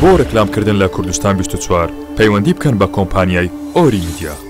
بۆ ڕێکلامکردن لە کوردستان 24 پەیوەندی بکەن بە کۆمپانیای ئۆری میدیا.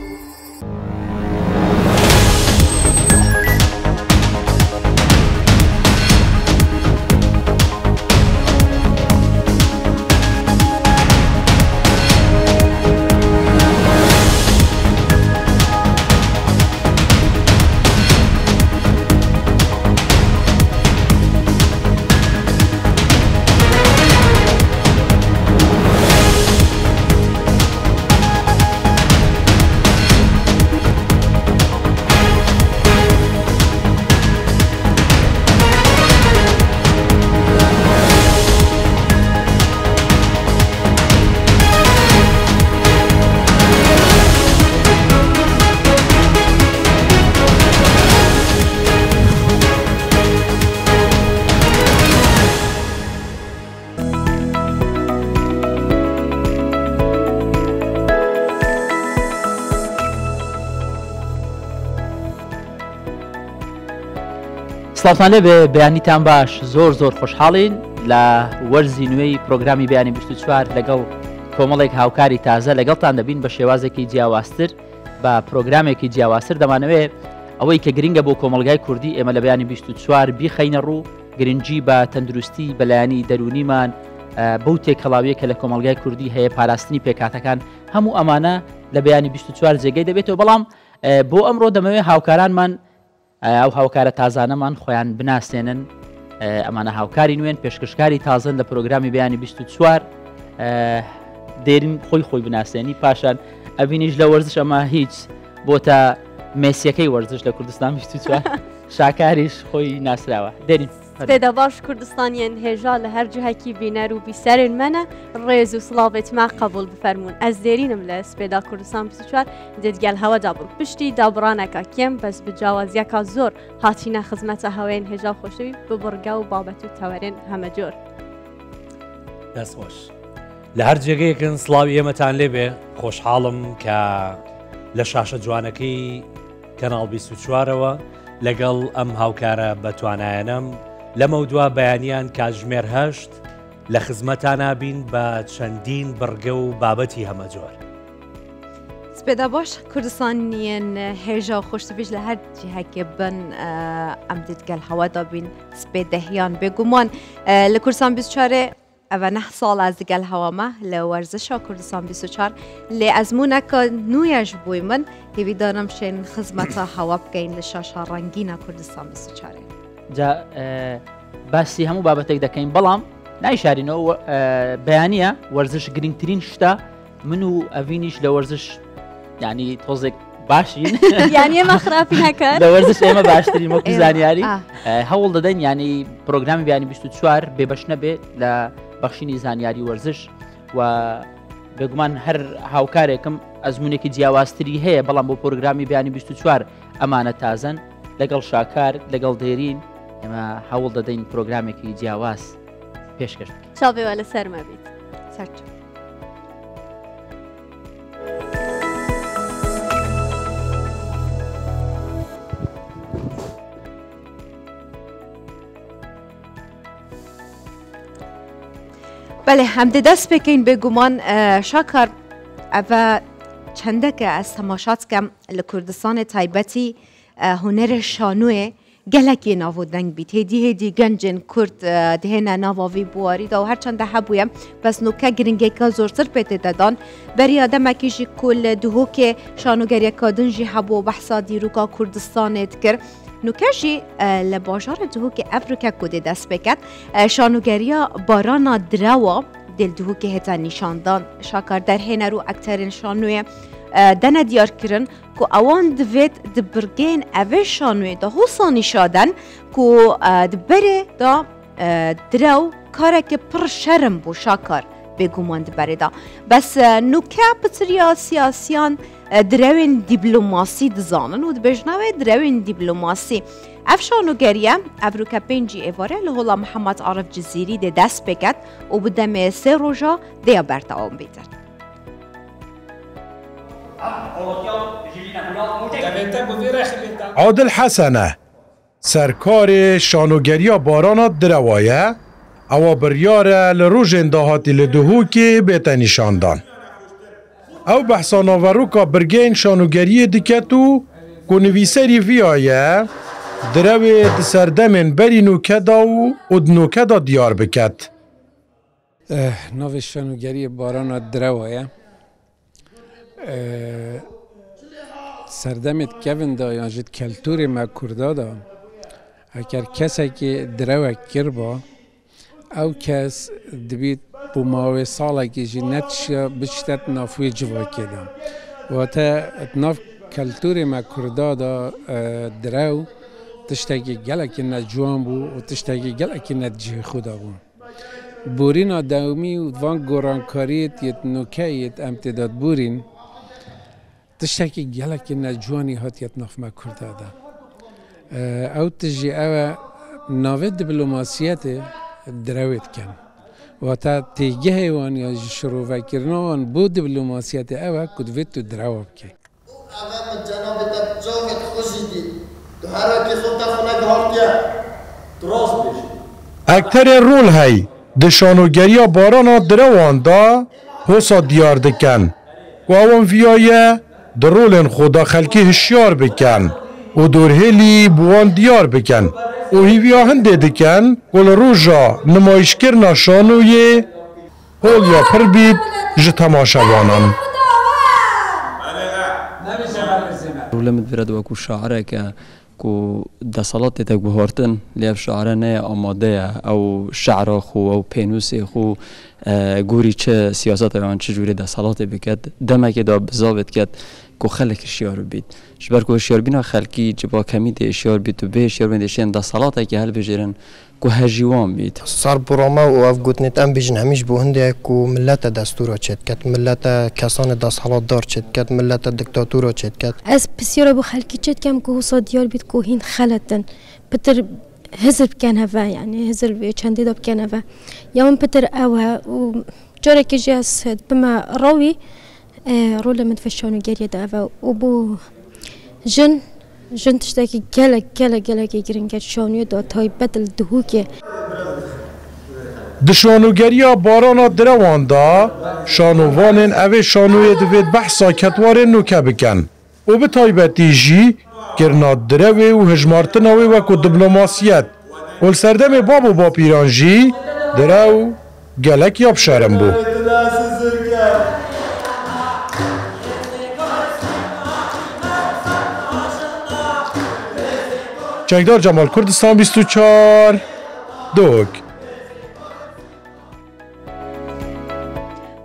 سڵاتان لێبێ بەیانیتان باش زۆر خۆشحاڵین لە وەرزی نوێی پرۆگرامی بەیانی 24 لەگەڵ کۆمەڵێک هاوکاری تازە لەگەڵتان دەبین بە شێوازێکی جیاوازتر بە پرۆگرامێکی جیاوازتر دەمانەوێت ئەوەی کە گرنگە بۆ کۆمەلگای کوردی ئێمە لە بەیانی 24 بیخەینە ڕوو گرنگی بە تەندروستی بەلایانی دەرونیمان بەو تێکەڵاویە کە لە کۆمەلگای کوردی هەیە پاراستنی پێکاتەکان هەموو ئەمانە لە بەیانی 24 جێگەی دەبێتەوە بەڵام بۆ ئەمڕۆ دەمەوێت هاوکارانمان ئەو هاوکارە تازانەمان خۆیان بناسێنن ئەمانە هاوکاری نوێن پێشکەشکاری تازن لە پرۆگرامی بەیانی 24 دێرین خۆی بناسێنی پاشان ئەبینیش لە وەرزش ئەمە هیچ بۆ تا مێسیەکەی وەرزش لە کوردستان 24 شاکاریش خۆی ناسراوە دێرین سپێدا باش کوردستانیان هێژا لە هەر جوهەکی بینەر و بیسەرن منە ڕێز و سڵاوێتما قبول بفەرمونون ئەس دێرینم لە سپێدا کوردستان 24 دێتگەل هەوەدا بوو پشتی دابڕانەکە کێم بەس بجاوازیەکە زۆر هاتینە خزمەتە هەوێن هێژا خۆشەوی ببڕگە و بابەت و تەوەرێن هەمە جۆر دەستخۆش لە هەر جێگەیەکن سڵاوی ئێمەتان لێبێ خۆشحاڵم کە لە شاشە جوانەکەی کەناڵ 24ەوە لەگەڵ ئەم هاوکارە بەتوانایەنەم لەمە دووە بەیانیان کاتژمێر هەشت لە خزمەتان بین بە چەندین بڕگە و بابەتی هەمە جۆر سپێدا باش کوردستانیان هێژا و خۆشتبیش لە هەر جیهەکێ بن ئەم دیتگەل هەوادا بین سپێدەهیان بێگومان لە کوردستان 24 ئەوە 9 ساڵ ئەس دگەل هەوامە لە وەرزشە کوردستان 24 لێ ئەزمونونەکە نوێژ بووی من هێویدانم شێن خزمەتە هەوا بکەین لە شاشە ڕەنگینە کوردستان 24 جا باسی هەموو بابەتێک دەکەین بەڵام نایشارینەوە بەیانیە وەرزش گرنگترین شتە من و ئەڤینیش لە وەرزش ینی تۆزێک باشین یانی ئێمە خراپی نەکەن لە وەرزش ئێمە باشترین وەکو زانیاری هەوڵ دەدەین ینی پرۆگرامی بەیانی 24 بێبەش نەبێت لە بەخشینی زانیاری وەرزش و بێگومان هەر هاوکارێکم ئەزمونێکی جیاوازتری هەیە بەڵام بۆ پرۆگرامی بەیانی 24 ئەمانە تازن لەگەڵ شاکار لەگەڵ دێرین ئێمە هەوڵ دەدەین پرۆگرامێکی جیاواز پێشکەش چاوێوە لە سەرمە بیت سەرچ بەێ هەمدە دەست بکەین بێگومان شاکار ئەە چەندەکە ئەس تەماشاتکەم لە کوردستانی تایبەتی هوەرە شانوێ gelekê navodeng bît hêdî hêdî gencên Kurd dihêne nava vî buwarî da û her çend de hebûye bes nûke giringeka zortir pê tê te dan beriya demekî jî ku li dihokê şanogeriyeka din jî hebû behsa dîroka Kurdistanê dikir nûke jî li bajara dihokê Evrûke ku dê dest pêket şanogeriya barana dirawa dêl dihokê hêta nîşandan şakar derhêner û ekterên şanûyê dene diyarkirin ku ewan divêt di birgên evê şanûyê da hosa nîşaden ku di berê da direw karekê pir şerm bû şakar bêguman di berê da bes nûke pitiriya siyasiyan direwên dîplomasî dizanin û dibêjin wê direwên dîplomasî ev şanogeriye Evrûke pêncî êvarê li hola Mihemed Arif Cizîrî dê dest pêket û bi demê sê roja dêya berdewam bêtir. عادل حسنه سرکار شانوگریا باران دروایه او بریاره لروژن داهاتی لدهوکی بیت نشاندان. او بحثانا وروکا برگین شانوگریه دکتو که نویسری ویایه دروی سردمن بری نوکدا و دنوکدا دیار بکت. نوی شانوگری بارانا دروایه سردمت کون دا یا جد کلتوری ما کرده دا اگر کسی که دروه کربا او کس دبید بوماوی ساله که جی نتشا بشتت نافوی جوا کده و تا ناف کلتوری ما کرده دا درو تشتاقی گلکی نجوان بو و تشتاقی گلکی نجه خودا بو بورین داومی و وان گورانکاریت یت نوکیت امتداد بورین تشتاقی گلکی نجوانی هات یت ناف ما کرده دا او تجی او ناوی دیپلماسیت درویت کن و تا تیگه وان یا شروع کرنوان بود دیپلماسیت او کدویت تو درو بکی. امام جناب تبجاهت خوشیدی تو هر کی خود خونه گهارتیه درست بشی. اکتر رول هی دشانوگریا بارانا دروان دا حسا دیار دکن و اوان ویایه در رولن خدا خلکی هشیار بکن و دورهلی بوان دیار بکن و هیویا هنده دکن ول روژا نمایشگر نشانوی هول یا پر بید جه تماشاوانان. رولمت برد وکو شاعره که کو دسالات تک بهارتن لیف شاعره نه آماده او شعر خو او پینوس خو گوری چه سیاست آن چه جوری دسالات بکد دمه که دا بزاوت کد کو خلک اشیار بید شبر کو اشیار بینا خلکی جبا کمی ده اشیار بید و به اشیار بید اشیان دسالات که هل بجرن کو هجیوان بید صار براما و افغوتنت ام بیجن همیش بو هنده کو ملت دستورا چید کد ملت کسان دستحالات دار چید کد ملت دکتاتورا چید کد از بسیار بو خلکی چید کم کو حسا دیار بید کو هین خلطن پتر هزر بکن هوا يعني هزر چندی داب بکن هوا یا من پتر اوه و جاره که جی از بما راوی رول من فشانو گریه دا و بو جن تشتاكي گلک گرنگت شانوی دا تای بدل دهو که دشانوگریا بارانا دروان دا شانووانن اوه شانوی دوید بحثا کتوارن نوکه بکن و به تایبتی جی گرنا دروی و هجمارتناوی وکو دیپلماسیت و سردم بابو با پیرانجی درو گلک یاب شرم بو. جنگدار جمال کردستان 24 دوک.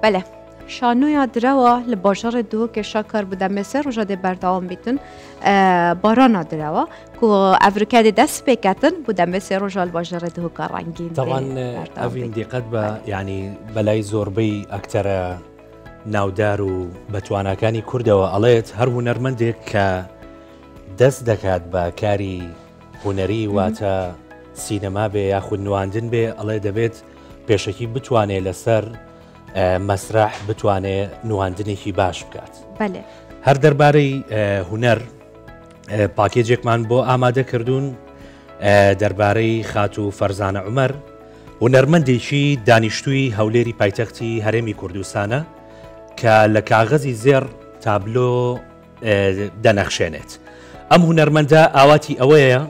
بله شانویا دروا لباجار دوک شاکر بوده مثل روژا ده بردوام بیتن بارانا دروا که افریقا ده دست بکتن بوده مثل روژا لباجار دوک رنگین طبعا اوین دقت با يعني بلای زوربی اکتر ناودار و بتواناکانی کردەوە ئەڵێت هەر هونەرمەندێک کە دەست دەکات بە کاری هونەری واتە سینەما بێ یاخود نواندن بێ ئەڵێ دەبێت پێشەکی بتوانێت لەسەر مەسرح بتوانێت نواندنێکی باش بکات. هەر دەربارەی هونەر پاکێجێکمان بۆ ئامادە کردوون دەربارەی خاتو فەرزانە عومەر هونەرمەندێکی دانیشتووی هەولێری پایتەختی هەرێمی کوردستانە کە لە کاغەزی زێر تابلۆ دەنەخشێنێت. ئەم هونەرمەندە ئاواتی ئەوەیە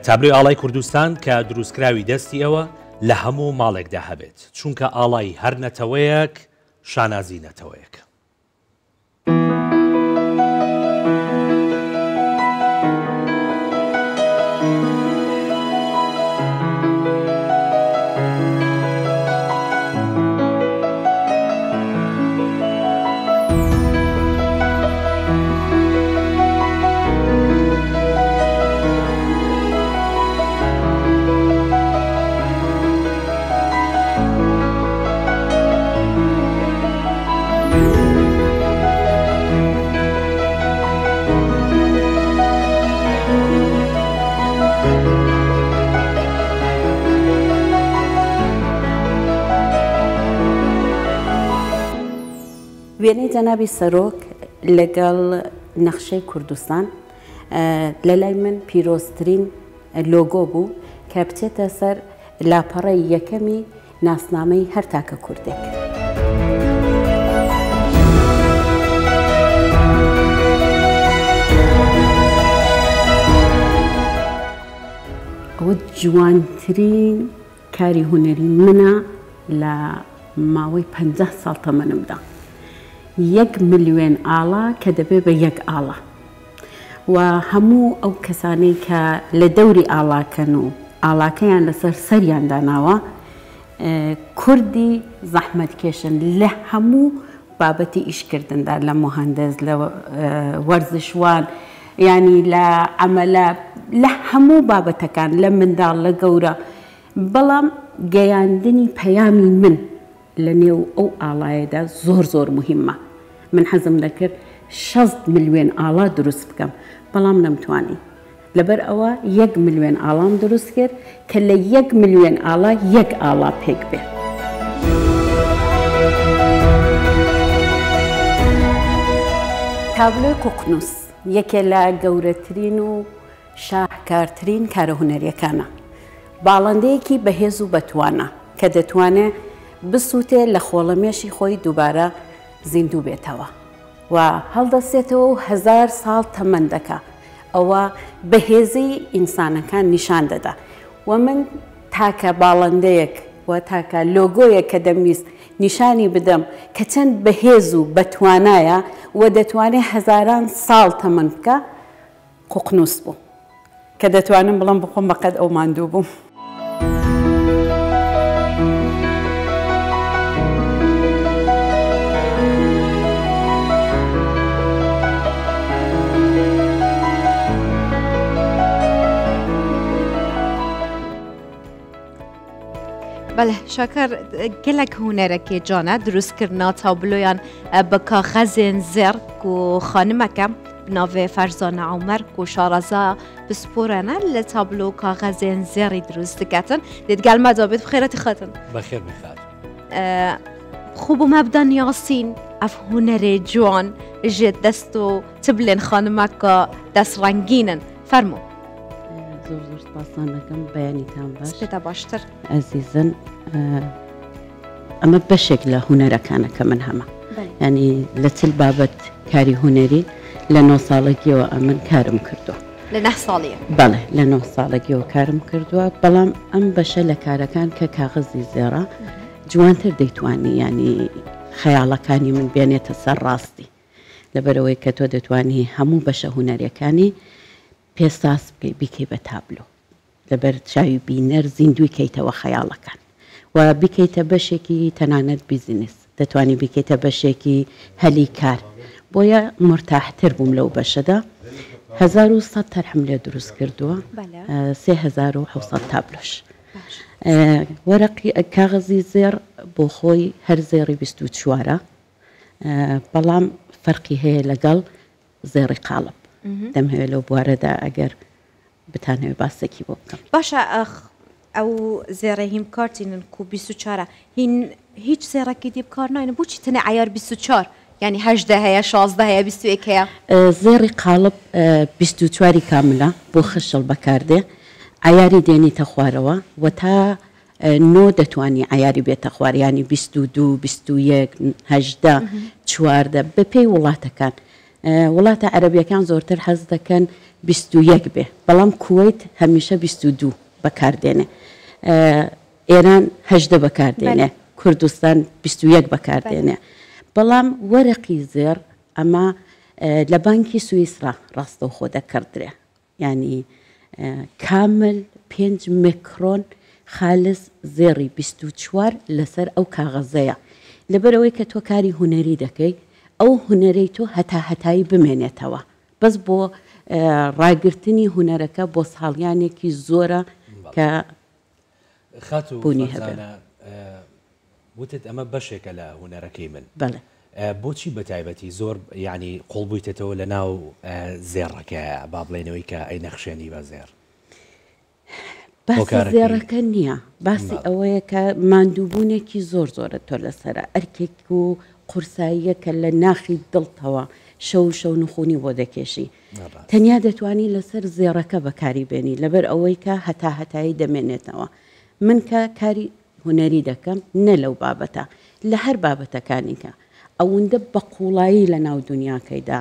تابلۆی ئاڵای کوردستان کە دروستکراوی دەستی ئەوە لە هەموو ماڵێکدا هەبێت چونکە ئاڵای هەر نەتەوەیەک شانازی نەتەوەیەک. وێنەی جەنابی سەرۆک لەگەڵ نەخشەی کوردستان لە لای من پیرۆزترین لۆگۆ بوو کە بچێتە سەر لاپەڕەی یەکەمی ناسنامەی هەر تاکە کوردێک. ئەوە جوانترین کاری هونەری منە لە ماوەی 50 ساڵ تەمەنمدا. 1 ملیۆن ئاڵا کە دەبێ بە 1 ئاڵا و هەموو ئەو کەسانەی کە لە دەوری ئاڵاکەن و ئاڵاکەیان لەسەر سەریان داناوە کوردی زەحمەتکێشن لە هەموو بابەتی ئیشکردندا، لە مهندس، لە وەرزشوان، ینی لە عەمەلە، لە هەموو بابەتەکان، لە منداڵ، لە گەورە. بەڵام گەیاندنی پەیامی من لە نێو ئەو ئاڵایەدا زۆر زۆر مهمە. من حەزم دەکرد 60 ملیۆن ئاڵا دروست بکەم، بەڵام نەمتوانی. لەبەر ئەوە 1 ملیۆن ئاڵام دروست کرد کە لە 1 ملیۆن ئاڵا 1 ئاڵا پێک بێ. تابلۆی قوقنووس یەکێ لە گەورەترین و شاهکارترین کارە هونەریەکانە. باڵندەیەکی بەهێز و بەتوانە کە دەتوانێت بسووتێ لە خۆڵەمێشی خۆی دووبارە زیندوو بێتەوە و هەڵدەستێتەوە و 1000 ساڵ تەمەن دەکا. ئەوە بەهێزی ئینسانەکان نیشان دەدا و من تاکە باڵندەیەک و تاکە لۆگۆیەک کە دەمویست نیشانی بدەم کە چەند بەهێز و بەتوانایە و دەتوانێت 1000 ساڵ تەمەن بکە، قوقنووس بوو کە دەتوانم بڵم بخۆم بەقەد ئەو ماندوو بووم. بله شاکر گلک هنرکی جانه درست کرنا تابلویان با کاغذ زرق و خانمکم بناوه فرزانه عمر و شارزا بسپورانه لتابلو کاغذ زری درست کتن دیدگل مدابید بخیرت خاتن بخیر بخیر خوب و مبدن یاسین اف هنر جوان جد دستو تبلن خانمکا دست رنگینن فرمو زۆر زۆر سپاسان دەکەم بەیانیتان باش سپێتە باشتر ئەزیزن. ئەمە بەشێک لە هونەرەکانە کە من هەمە، ینی لە چل بابەت کاری هونەری لە 9 ساڵێکیەوە ئەمن کارم کردووە. لە 9 ساڵیە؟ بەڵێ لە 9 ساڵێکیەوە کارم کردووە، بەڵام ئەم بەشە لە کارەکان کە کاغەزی زێڕە جوانتر دەیتوانی، ینی خەیاڵەکانی من بێنێتە سەر ڕاستی، لەبەرەوەی کە تۆ دەتوانی هەموو بەشە هونەریەکانی پێساس بیکەی بە تابلۆ، لەبەر چاوی بینەر زیندوی کەیتەوە خەیاڵەکان و بیکەیتە بەشێکی تەنانەت بیزینس، دەتوانی بیکەیتە بەشێکی هەلی کار. بۆیە مرتاحتر بووم لەو بەشەدا. 1100 تەرحم لێ دروست کردووە، 3700 تابلۆش. وەرەقی کاغەزی زێر بۆ خۆی هەر زێڕی 24ە، بەڵام فەرقی هەیە لەگەڵ زێڕی قاڵب. دەمهوێت لەو بوارەدا ئەگەر بتانەوێت باسێکی بۆ بکەم. باشە ئەو زێڕە هیم کارتینن کو 24 هیچ زێڕێکی دی بکار ناینە بۆچی تەنێ عیار 24 ینی 18 هەیە 16 هەیە 21 هەیە؟ زێڕی قاڵب 24 کاملە بۆ خشل بەکاردێ، عیاری دێنیتە خوارەوە و تا 9 دەتوانی عیاری بێتە خوار، ینی 22 21 18 14 بەپێی وڵاتەکان. وڵاتە عەرەبیەکان زۆرتر حەز دەکەن 21 بێ، بەڵام کوێیت هەمیشە 22 بەکاردێنێ، ئێران 18 بەکاردێنێ، کوردستان 21 بەکاردێنێ. بەڵام وەرەقی زێر ئەمە لە بانکی سوئیسرا ڕاستەوخۆ دەکردرێ، ینی کامل 5 میکرۆن خالص زێڕی 24 لەسەر ئەو کاغەزەیە. لەبەرەوەی کە تۆ کاری هونەری دەکەی، ئەو هونەرەی تۆ هەتایی بمێنێتەوە، بەس بۆ ڕاگررتنی هونەرەکە بۆ ساڵیانێکی زۆرە کە بوونی هەبێت. وتت ئەمە بەشێکە لە هونەرەکەی من. بەڵێ. بۆچی بەتایبەتی زۆر ینی قوڵ بوویتێتەوە لە ناو زێڕەکە با بڵێنەوەی کە ئەی نەخشێنی بە زێر؟ باسی زێڕەکە نییە، باسی ئەوەیە کە ماندووبوونێکی زۆر زۆرە تۆ لەسرە ئەرکێک و قورساییە کە لە ناخی دڵتەوە شەو نخونی بۆ دەکێشی، تەنیا دەتوانی لەسەر زێڕەکە بەکاری بێنی، لەبەر ئەوەی کە هەتایی دەمێنێتەوە. من کاری هوەری دەکەم نە لەو بابەتە لە هەر بابەتەکانیکە ئەوەندە بە قوڵایی لە ناو دنیاکەیدا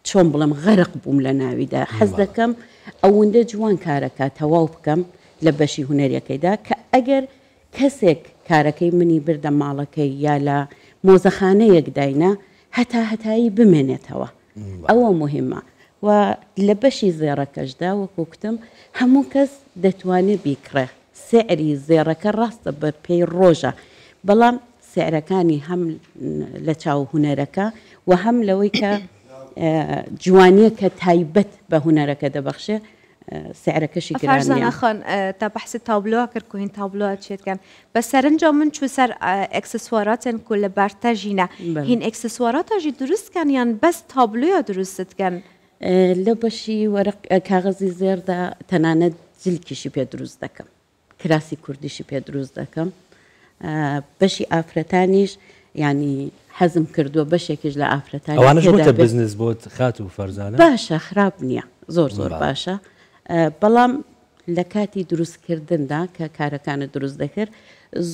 چۆن بڵم غەرق بووم لە ناویدا حەز دەکەم ئەوەندە جوان کارەکە تەواو بکەم لە بەشی هوەریەکەیدا کە ئەگەر کەسێک کارەکەی منی بردە ماڵەکەی یا لە مۆزەخانەیەک داینە هەتایی بمێنێتەوە ئەوە مهمە و لە بەشی زێڕەکەشدا وەکوکتم هەموو کەس دەتوانێت بیکڕێ سعری زێڕەکە ڕاستە بە پێی ڕۆژە بەڵام سعرەکانی هەم لە چاو هوەرەکە و هەم لەوەی کە جوانیە کە تایبەت بە هوەرەکە دەبەخشێ سعرەکەشی گرانە خان تا بەحسی تابلۆ کرد کو هین تابلۆ چێتکەن بە سەرنجام من چوو سەر ئەکسسواراتن کو لە بەرتەژینە هین ئەکسسواراتەژی دروستکەن یان بەس تابلۆیا دروستکەن لە بەشی وەرق کاغەزی زێردا تەنانەت جلکیشی پێ دروست دەکەم کراسی کوردیشی پێ دروست دەکەم بەشی ئافرەتانیش ینی حەزم کردووە بەشێکیش لە ئافرەتانی ئەوانش بۆتە بزنس بۆت خات و فەرزانە باشە خراپ نییە زۆر باشە بەڵام لە کاتی دروستکردندا کە کارەکانە دروست دەکرد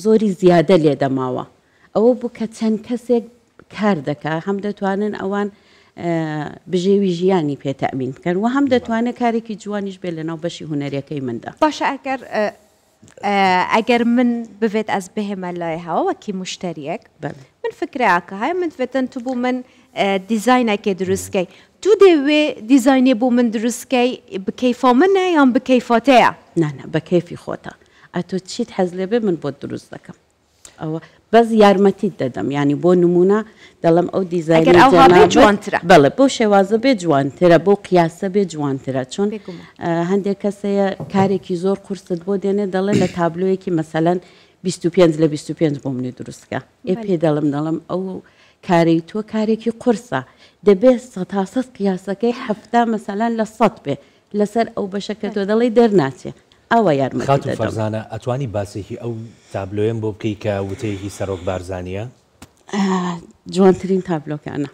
زۆری زیادە لێ دەماوە ئەوە بوو کە چەند کەسێک کار دەکا هەم دەتوانن ئەوان بژێوی ژیانی پێتەمین بکەن و هەم دەتوانێت کارێکی جوانیش بێت لەناو بەشی هوەریەکەی مندا باشە ئەگەر من ببێت ئەس بهێمە لای هەوە وەکی مشتریەک من فکرەکە های من دەبێتن تو بوو من دیزاینێکی دروستکەی تو دەوێ دیزاینێ بۆ من دروستکەی بکەیفا منە یان بکەیفاتەیە نانە بە کەیفی خۆتە ئەتۆ چیت حەز لێ بێ من بۆ دروست دەکەم ئەوە بەس یارمەتیت دەدەم ینی بۆ نمونە دەڵم ئەو دیزاین جوانترە بەڵێ بۆ شێوازە بێ جوانترە بۆ قیاسە بێ جوانترە چۆن هەندێک کەسەیە کارێکی زۆر قورست بۆ دێنێ دەڵێ لە تابلۆیەکی مەسەلەن 25 لە 25 بۆ منی دروستکە پێ دەڵم ئەو کاری تۆ کارێکی قورسە دەبێت تا سەد قیاسەکەی هەفتا مەسەلەن لە 100 بێ لەسەر ئەو بەشەکە تۆ دەڵێ دەرناچێ ئەوە یارمەتی خات و فەرزانە ئەتوانی باسێکی ئەو تابلۆیان بۆ بکەی کە وتەیەکی سەرۆک بارزانیە جوانترین تابلۆکانە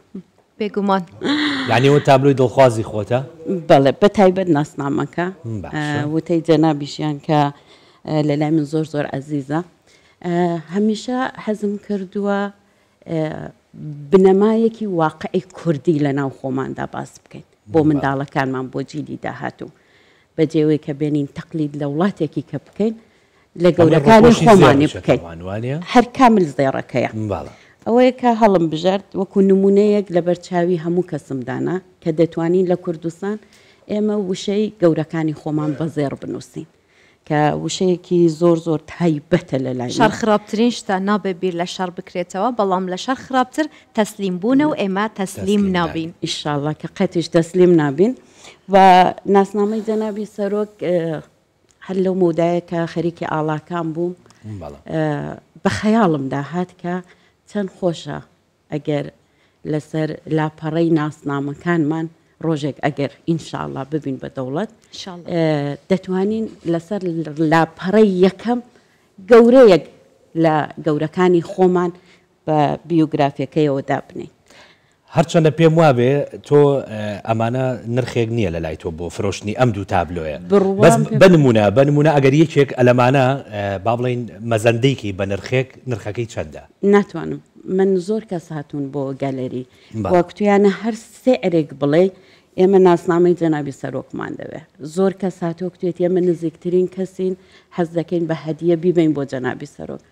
بێگومان یعنی ئەوە تابلۆی دڵخوازی خۆتە بەڵێ بە تایبەت ناسنامەکە وتەی جەنابیشیان کە لە لای من زۆر عەزیزە هەمیشە حەزم کردووە بنەمایەکی واقعی کوردی لە ناو خۆماندا باس بکەین بۆ منداڵەکانمان بۆ جیلی داهاتوو بەجێوەی کە بێنین تەقلید لە وڵاتێکی کە بکەین لە گەورەکانی خۆمانی بکەین هەر کامل زێڕەکەیە ئەوەیە کە هەڵم بژارد وەکو نمونەیەک لە بەرچاوی هەموو کەسمدانە کە دەتوانین لە کوردستان ئێمە وشەی گەورەکانی خۆمان بە زێڕ بنووسین کە وشەیەکی زۆر تایبەتە لە لای شەڕ خراپترین شتە نابێ بیر لە شەڕ بکرێتەوە بەڵام لە شەڕ خراپتر تەسلیم بوونە و ئێمە تەسلیم نابین ئیشاڵڵا کە قەتیش تەسلیم نابین و ناسنامەی جەنابی سەرۆک هەر لەو مودایە کە خەریکی ئاڵاکان بووم بە خەیاڵمدا هات کە چەند خۆشە ئەگەر لەسەر لاپەڕەی ناسنامەکانمان ڕۆژێک ئەگەر ئینشاءڵڵا ببین بە دەوڵەت دەتوانین لەسەر لاپەڕەی یەکەم گەورەیەک لە گەورەکانی خۆمان بە بیوگرافیەکەیەوە دابنین هەرچەندە پێم وابێ تۆ ئەمانە نرخێک نییە لە لای تۆ بۆ فرۆشتنی ئەم دوو تابلۆیە بەس بنمونە ئەگەر یەکێک ئەلەمانە با بڵین مەزەندەیەکی بە نرخەکەی چەندە ناتوانم من زۆر کەس هاتوون بۆ گەلەری وەکتویانە هەر سێعرێک بڵێ ئێمە ناسنامەی جەنابی سەرۆکمان دەوێت زۆر کەس هاتۆکتێت ئێمە نزیکترین کەسین حەز دەکەین بە هەدیە بیبین بۆ جەنابی سەرۆک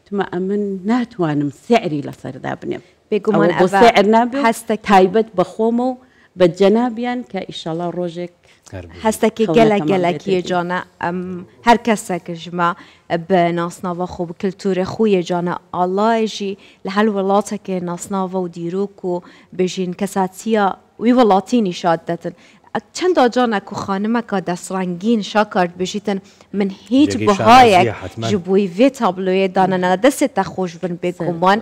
تمە ئەمن ناتوانم سعری لەسەردا بنێم بێگومان سعر نابێ هەستە تایبەت بە خۆمە و بە جەنابیان کە ئیشەڵا ڕۆژێک هەستێکی گەلەکی جانە هەر کەسێکە ژمە بە ناسناوە خۆ کللتورە خویە جانە ئاڵایژی لە هەل وڵاتێکێ ناسناوە و دیرۆک و بژین کەساتیە وی وڵاتینی شاد دەتن چەند جانێک و خانمەکە دەسڕنگین شاکارد بژیتن من هیچ بەهایەک ji بووی vê tabloyê danena destê te xۆş bin bêguman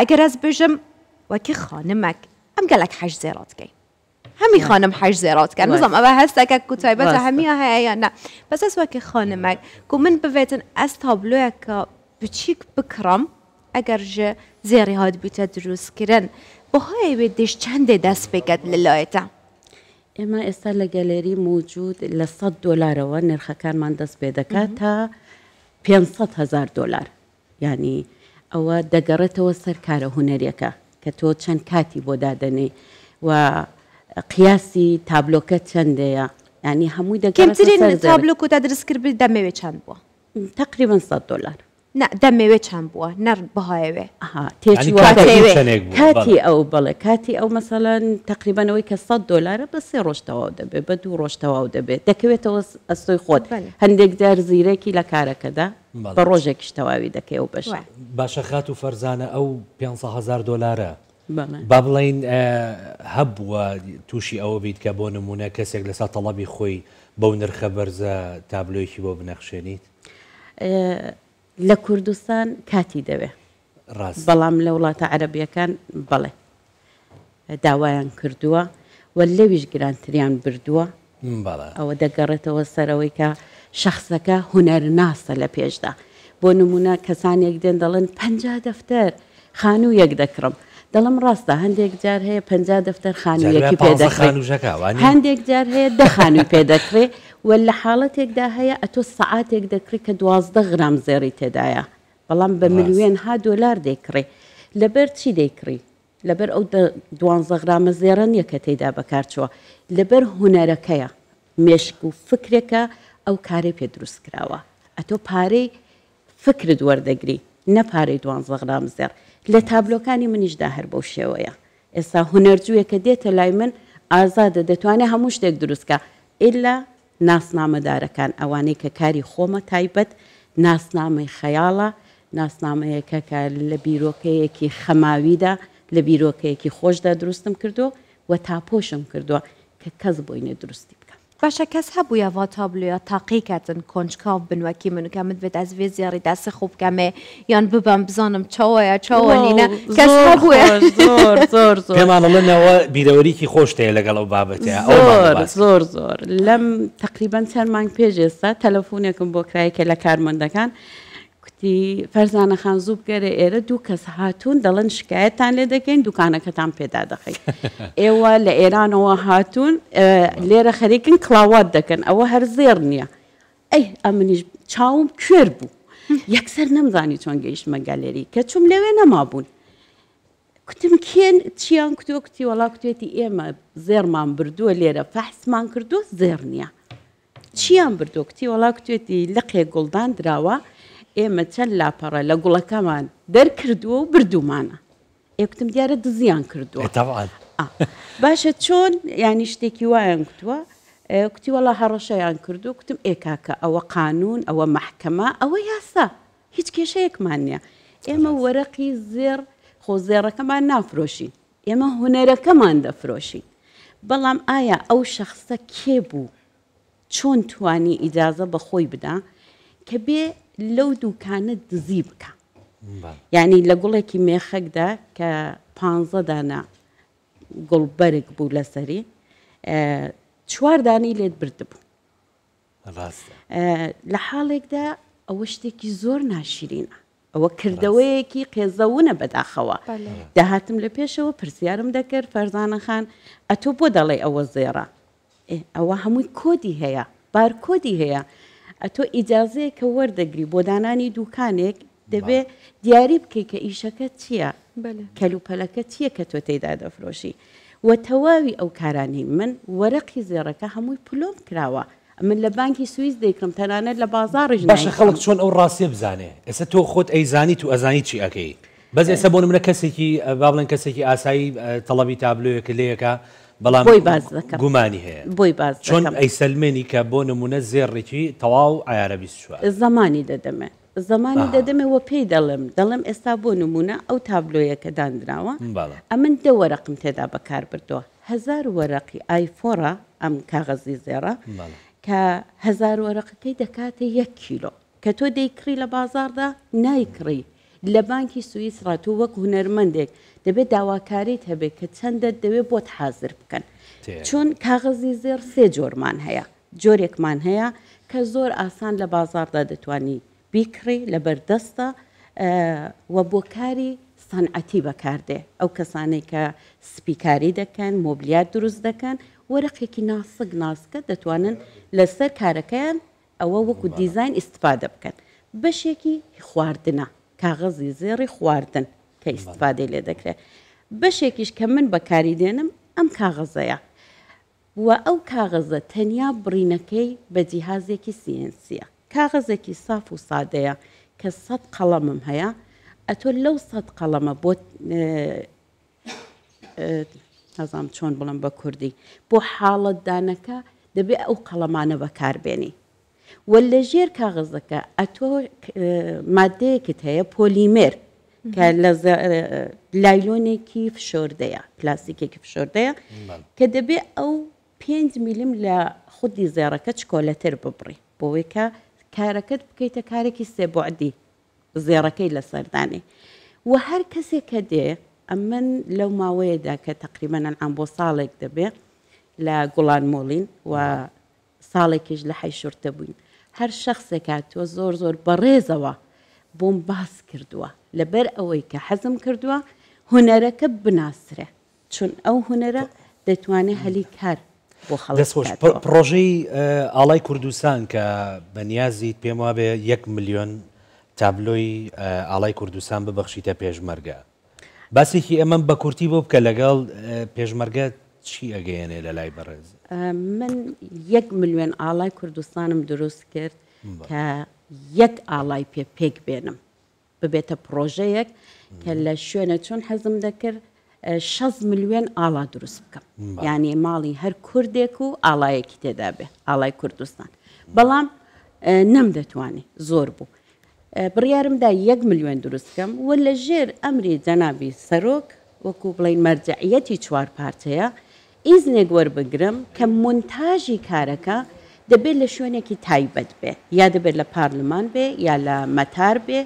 eger ez bijim wekî xanimek em gelek heş zêrat dikeyin hemî xanim heş zêrat dikin nizam ew hestekek ku taybet hemiya heye ya ne bes ez wekî xanimek ku min bivêtin ez tabloyeka biçîk bikiram eger ji zêrî hatibûte drûstkirin bihayê wê dêj çendê dest pêket li layê te ئێمە ئێستا لە گەلێری موجود لە $100 نرخەکانمان دەست پێ دەکات تا $500,000 ینی ئەوە دەگەڕێتەوە سەر کارە هوەریەکە کە تۆ چەند کاتی بۆ دادەنێ و قیاسی تابلۆکە چەندەیە ینی هەمووی کەمترین تابلۆک و تا دروست کرد دەمەوێت چەند بووە تقریبا $100 نه دەمەوێت چەند بووە نەر بەهایەوێ کاتی ئەو بەڵێ کاتی ئەو مەسەڵەن تقریبانەوەی کە $100 بە 3 ڕۆژ تەواو دەبێت بە 2 ڕۆژ تەواو دەبێت دەکەوێتەوە ئەستۆی خۆت هەندێک جار زیرەکی لە کارەکەدا بە ڕۆژێکیش تەواوی دەکەی و بەش باشە خات و فەرزانە ئەو $500,000 با بڵین هەبووە تووشی ئەوە بیت کە بۆ نمونە کەسێک لەسەر تەڵەبی خۆی بەو نرخە بەرزە تابلۆیەکی بۆ بنەخشێنیت لە کوردستان کاتی دەوێ بەڵام لە وڵاتە عەرەبیەکان بڵێ داوایان کردووە و لەویش گرانتریان بردووە ئەوە دەگەڕێتەوە سەرەوەی کە شخصەکە هونەرناسە لە پێشدا بۆ نمونە کەسانێک دێن دەڵێن 50 دەفتەر خانوویەک دەکڕم دەڵم ڕاستە هەندێک جار هەیە 50 دەفتەر خانوویەکی پێدەکرێت هەندێک جار هەیە 10 خانووی پێدەکرێت و لە حاڵەتێکدا هەیە ئەتۆ سەعاتێک دەکڕی کە 12 غرام زێڕی تێدایە بەڵام بە $1,000,000 دەیکڕێ لەبەر چی دەیکڕی لەبەر ئەو 12 غرامە زێڕە نییە کە تێدا بەکارچووە لەبەر هوەرەکەیە مێشک و فکرێکە ئەو کارێ پێ دروست کراوە ئەتۆ پارەی فکرت وەردەگری نە پارەی 12 غرام زێر لە تابلۆکانی منیشدا هەر بەو شێوەیە ئێستا هوەرجوویەکە دێتە لای من ئازادە دەتوانێت هەموو شتێک دروستکە ئیلا ناسنامەدارەکان ئەوانەی کە کاری خۆمە تایبەت ناسنامەی خەیاڵە ناسنامەیەکە کە لە بیرۆکەیەکی خەماویدا لە بیرۆکەیەکی خۆشدا دروستم کردو و تاپۆشم کردووە کە کەس بۆینە دروستی بکە باشە کەس هەبووە وا تابلۆە تاقیکاتن کۆنجکاو بنوەکی من کە من بێت ئەس وێ زیێڕی دەسە خوب بکەمێ یان ببەم بزانم چاوەیە چاوەنینە کەس هەبووە زۆر پێمانەڵێنەوە بیرەوەریکی خۆشتەیە لەگەڵ ئەو بابەتە زۆر لەم تقریبان چەند مانگ پێش ئێستا تەلەفۆنێکم بۆ کرایکە لە کارمەندەکان کوتی فەرزانە خان زوو بگەرە ئێرە 2 کەس هاتوون دەڵێن شکایەتان لێ دەکەین دوکانەکەتان پێدا دەخەین ئێوە لە ئێرانەوە هاتوون لێرە خەریکن کڵاوات دەکەن ئەوە هەر زێر نییە ئەی ئەمنیش چاوم کوێر بوو یەکسەر نەمزانی چۆن گەیشتمە گەلێری کە چوم لەوێ نەمابوون کوتم کێن چیان کتۆ کوتی وەڵا کوتێتی ئێمە زێرمان بردووە لێرە فەحسمان کردو زێر نییە چیان بردو کوتی وەڵا کوتێتی لەقێ گوڵدان دراوە ئێمە چەند لاپەڕە لە گوڵەکەمان دەرکردووە و بردومانە ئێکتم دیارە دزیان کردووە باشە چۆن ینی شتێکی وایان کوتووە کوتی وەڵا هەڕەشەیان کردو کوتم ئێکاکە ئەوە قانون ئەوە مەحکەمە ئەوە یاسا هیچ کێشەیەکمان نییە ئێمە وەرەقی زێر خۆ زێڕەکەمان نافرۆشین ئێمە هوەرەکەمان دەفرۆشین بەڵام ئایا ئەو شەخصە کێ بوو چۆن توانی ئیجازە بە خۆی بدا کە بێ لەو دووکانە دزی بکە یعنی لە گوڵێکی مێخەکدا کە 15 دانە گوڵبەرگ بوو لەسەری 4 دانی لێت بردبوو لە حاڵێکدا ئەوە شتێکی زۆر ناشرینە ئەوە کردەوەیەکی قێزەونە بەداخەوە داهاتم لە پێشەوە پرسیارم دەکرد فەرزانە خان ئەتۆ بۆ دەڵێ ئەوە زێڕە ئەوە هەمووی کۆدی هەیە بارکۆدی هەیە ئەتۆ ئیجازەیەکە وەردەگری بۆ دانانی دوکانێک دەبێ دیاری بکەی کە ئیشەکە چییە کەلوپەلەکە چییە کە تۆ تێدا دەفرۆشی و تەواوی ئەو کارانی من وەرەقی زێڕەکە هەمووی پلۆم کراوە من لە بانکی سوئیس دەیکڕم تەنانەت لە بازاڕژ باشە خەڵک چۆن ئەو ڕاستیە بزانێ ئێستا تۆ خۆت ئەیزانیت و ئەزانی چی ئەەکەی بەس ئێستا بۆ نمونە کەسێکی با بڵێن کەسێکی ئاسایی تەڵەبی تابلۆیەکە لێیەکە بەڵام گومانی هەیە بۆی باز چۆن ئەیسەلمێنی کە بۆ نمونە زێڕێکی تەواو ئایارە 24 زمانی دەدەمێ زمانی دەدەمەوە پێی دەڵم ئێستا بۆ نمونە ئەو تابلۆیەکە دانراوە ئەمن 2 وەرەقم تێدا بەکار بردووە 1000 وەرەقی ئایفۆرە ئەم کاغەزی زێڕە کە 1000 وەرەقەکەی دەکاتە 1 کیلۆ کە تۆ دەیکڕی لە بازاردا نایکڕی لە بانکی سوئیس ڕاتۆ وەک هونەرمەندێک دەبێت داواکاریت هەبێت کە چەندە دەوێت بۆت حازر بکەن چۆن کاغەزی زێر 3 جۆرمان هەیە جۆرێکمان هەیە کە زۆر ئاسان لە بازاردا دەتوانی بیکڕی لە بەردەستە و بۆ کاری سەنعەتی بەکاردێ ئەو کەسانەی کە سپیکاری دەکەن مۆبلیات دروست دەکەن وەرەقێکی ناسک ناسکە دەتوانن لەسەر کارەکەیان ئەوە وەکو دیزاین ئیستفادە بکەن بەشێکی خواردنە کاغەزی زێڕی خواردن کە ئیستفادەی لێ دەکرێت بەشێکیش کە من بەکاری دێنم ئەم کاغەزەیە و ئەو کاغەزە تەنیا بڕینەکەی بە جیهازێکی سینسیە کاغەزێکی صاف و سادەیە کە 100 قەڵەمم هەیە ئەتۆ لەو 100 قەڵەمە بۆ نازام چۆن بڵم بە کوردی بۆ حاڵەتدانەکە دەبێ ئەو قەڵەمانە بەکاربێنی و لە ژێر کاغەزەکە ئەتۆ مادەیەکت هەیە پۆلیمێر کە لە لایلۆنێکی فشۆردەیە پلاستیکێکی فشۆردەیە کە دەبێ ئەو 5 میلیم لە خودی زێڕەکە چکۆلەتر ببڕی بۆەوەی کە کارەکەت بکەیتە کارێکی سێبعدی زێڕەکەی لە سەردانی و هەر کەسێک کە دێ ئەمن لەو ماوەیەدا کە تقریبەن ئەم بۆ ساڵێک دەبێ لە گوڵان مۆڵین و ساڵێکیش لە حیشورتە بووین هەر شخصێک هاتووە زۆر بەڕێزەوە بۆم باس کردووە لەبەر ئەوەی کە حەزم کردووە هونەرەکە بناسرێ چون ئەو هونەرە دەتوانێت هەلی کار بۆ خەڵک پرۆژەی ئاڵای کوردستان کە بەنیازیت پێم وابێ 1 ملیۆن تابلۆی ئاڵای کوردستان ببەخشیتە پێشمەرگە باسێکی ئەمەم بە کورتی بۆ بکە لەگەڵ پێشمەرگە چی ئەگەیەنێ لە لای بەڕێز من 1 ملیۆن ئاڵای کوردستانم دروست کرد کە 1 ئاڵای پێک بێنم ببێتە پرۆژەیەک کە لە شوێنە چۆن حەزم دەکرد 6 ملیۆن ئاڵا دروست بکەم یعنی ماڵی هەر کوردێک و ئاڵایەکی تێدا بێ ئاڵای کوردستان بەڵام نەم دەتوانێت زۆر بوو بڕیارمدا 1 ملیۆن دروست بکەم و لە ژێر ئەمری جەنابی سەرۆک وەکو بڵین مەرجعیەتی 4 پارچەیە ئیزنێک وەربگرم کە مونتاژی کارەکە دەبێت لە شوێنێکی تایبەت بێ یا دەبێت لە پارلمان بێ یا لە مەتار بێ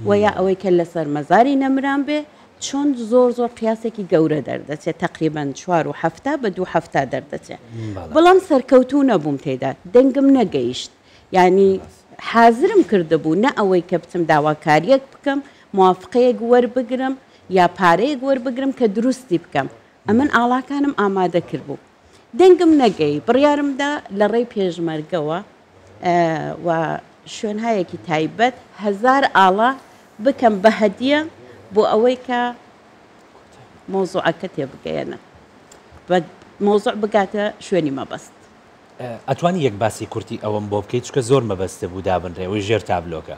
و یا ئەوەی کە لەسەر مەزاری نەمران بێ چۆن زۆر قیاسێکی گەورە دەردەچێت تقریبان 4 و 7 بە 2 هەفتە دەردەچێت بەڵام سەرکەوتوو نەبووم تێدا دەنگم نەگەیشت یعنی حازرم کردبوو نە ئەوەی کە بچم داواکاریەک بکەم موافقەیەک وەربگرم یا پارەیەک وەربگرم کە دروستی بکەم ئەمن ئاڵاکانم ئامادە کردبوو دەنگم نەگەی بڕیارمدا لە ڕێی پێشمەرگەوە و شوێنهایەکی تایبەت 1000 ئاڵا بکەم بە هەدیە بۆ ئەوەی کە مۆزوعەکە تێبگەیەنە بە مۆزوع بگاتە شوێنی مەبەست ئەتوانی یەک باسی کورتی ئەوەم بۆ بکەیت چکە زۆر مەبەستە بوو دابنرێەوەی ژێر تابلۆکە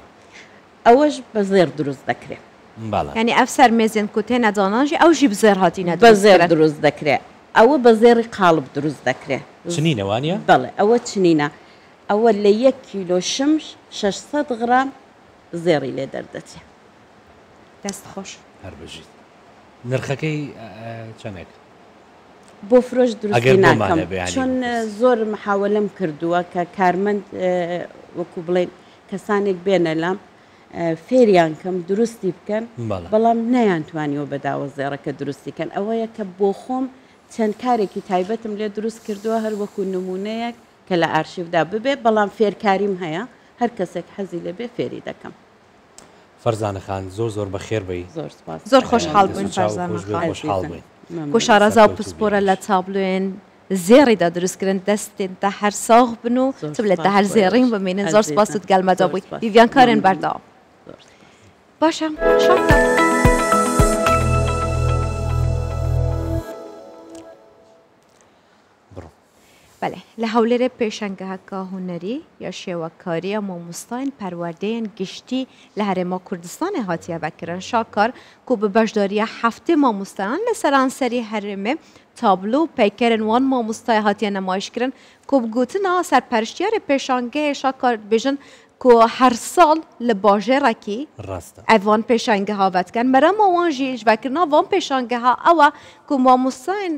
ئەوەش بە زێر دروست دەکرێت ینی ئەف سەر مێزن کوتێ نەداناژی ئەو ژی بزێر هاتیینە بە زێر دروست دەکرێت ئەوە بە زێری قاڵب دروست دەکرێت چنینەوانە؟ بەڵێ ئەوە چنینە ئەوە لە 1 کیلۆ شمش 600 غرام زێڕی لێ دەردەچێت دەست خۆش هەر بژیت نرخەکەی چەندێک بۆ فرۆش دروستی ناکەم چۆن زۆر محاولەم کردووە کە کارمەند وەکو بڵێن کەسانێک بێنە لام فێریان کەم دروستی بکەن بەڵام نەیانتوانیەوە بەداوە زێڕەکە دروستیکەن ئەوەیە کە بۆ خۆم چەند کارێکی تایبەتم لێ دروست کردووە هەر وەکو نمونەیەک کە لە ئارشیفدا ببێ بەڵام فێرکاریم هەیە هەر کەسێک حەزی لەبێ فێری دەکەم فەرزانە خان زۆر بەخێر بی زۆر خۆشحاڵ بووین گۆشارەزا و پسپۆرە لە تابلوێن زێڕیدا دروستکردن دەستێن تا هەر ساغ بن و تبلێت تا هەر زێڕین بمێنن زۆر سپاست گەلمەدا بووی ویڤیان کارێن بەرداوام باشە بەێ لە هەولێرە پێشەنگەهەکە هوەری یا شێوەکاریە مامۆستاین پەروەردەیەن گشتی لە هەرێما کوردستانی هاتیە بەکردن شاکار کو بە بەشداریە هەفتێ مامۆستایان لە سەرانسەری هەرێمێ تابلو پەیکەرن وان مامۆستای هاتیە نەمایشکردن کو بگوتنا سەرپەرشتیاری پێشانگەیە شاکار بێژن کو هەر ساڵ لە باژێڕێکی ئەڤان پێشانگەها بەتکەن مەرەما وانژی ژڤکردنا وان پێشانگەها ئەوە کو مامۆستاین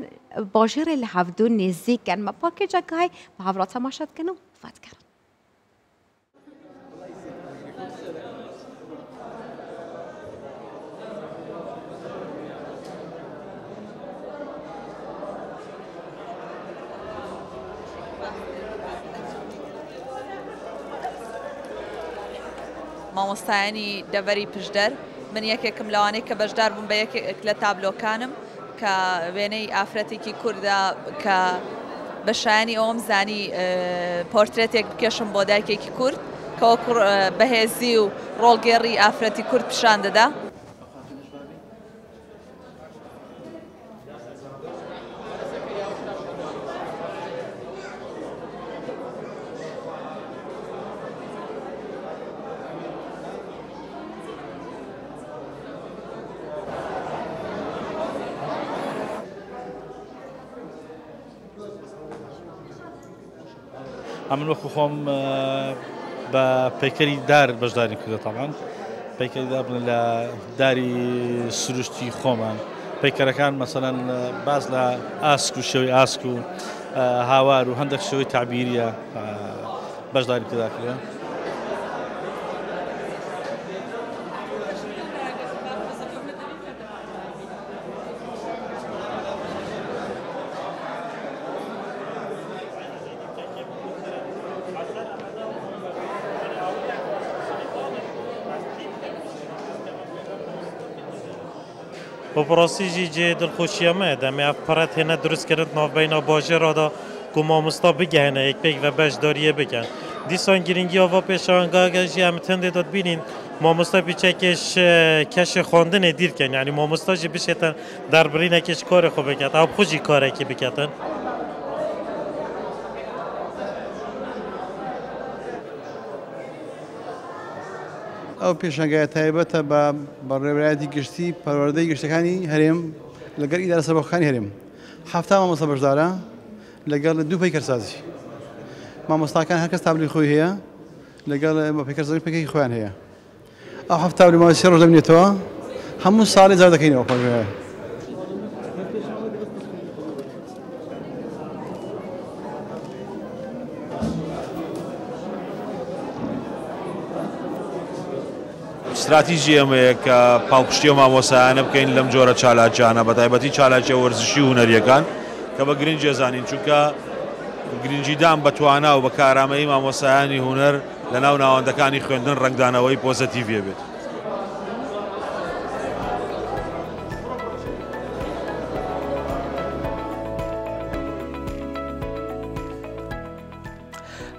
باژێڕێ لە هەفتوو نێزیکەن مە پاکێجەکەهای بە هەڤرا تەماشەتکەن و فەتکەن مامۆستایانی دەڤەری پشدەر من یەکێکم لەوانەیە کە بەشدار بووم بە یەکێک لە تابلۆکانم کە وێنەی ئافرەتێکی کووردا کە بە شایانی ئەوم زانی پۆرترێتێک بکێشم بۆ دایکێکی کورد کەوە بەهێزی و ڕۆڵگێڕی ئافرەتی کورد پیشان دەدا. من وەکو خۆم بە پەیکەری دار بەشداری کردە تاوان پەیکەری دار بن لە داری سروشتی خۆمان پەیکەرەکان مەسەلەن باز لە ئاسک و شێوەی ئاسک و هاوار و هەندێک شێوەی تعبیریە بەشداری کردە کرێ. بۆ پرۆسیژی جێ دڵخۆشیەمە دەمێ پەرەت هێنە دروستکردن ناوبەینە باژێڕدا کو مامۆستا بگەهێنە یەکپێک بە بەشداریە بکەن. دیسان گرنگیەوە پێشەوەنگاگەژی ئەمە تەندێ دەت بینین مامۆستا پیچێکێش کەشی خواندنێ دیرکەن یعنی مامۆستاژی بشێتن دەربڕینێکیش کارێ خۆ بکات ئەو بخۆژی کارێکی بکاتن. ئەو پێشنگای تایبەتە بە بەڕێوەیەتی گشتی پەروەردەی گشتەکانی هەرێم لەگەڵ ئیدارە سەربەخۆکانی هەرێم. هەفتا مامۆستا بەشدارە لەگەڵ دوو پەیکەرسازی. مامۆستاکان هەر کەس تابلی خۆی هەیە لەگەڵ پەیکەرسازی پێکەی خۆیان هەیە. ئەو هەفتا ماوەی سێ ڕۆژ دەبنێتەوە هەموو ساڵی جار دەکەینەوە پەروەردە. استراتیژی ئەمەیە کە پاڵپشتی و مامۆسایانە بکەین لەم جۆرە چالاکیانە بە تایبەتی چالاکیە وەرزشی و هونەریەکان کە بە گرنگ ێزانین چونکە گرنجیدان بە توانە و بە کارامەیی مامۆسایانی هونەر لە ناو ناوەندەکانی خوێندن ڕنگدانەوەی پۆزتیڤێ بێت.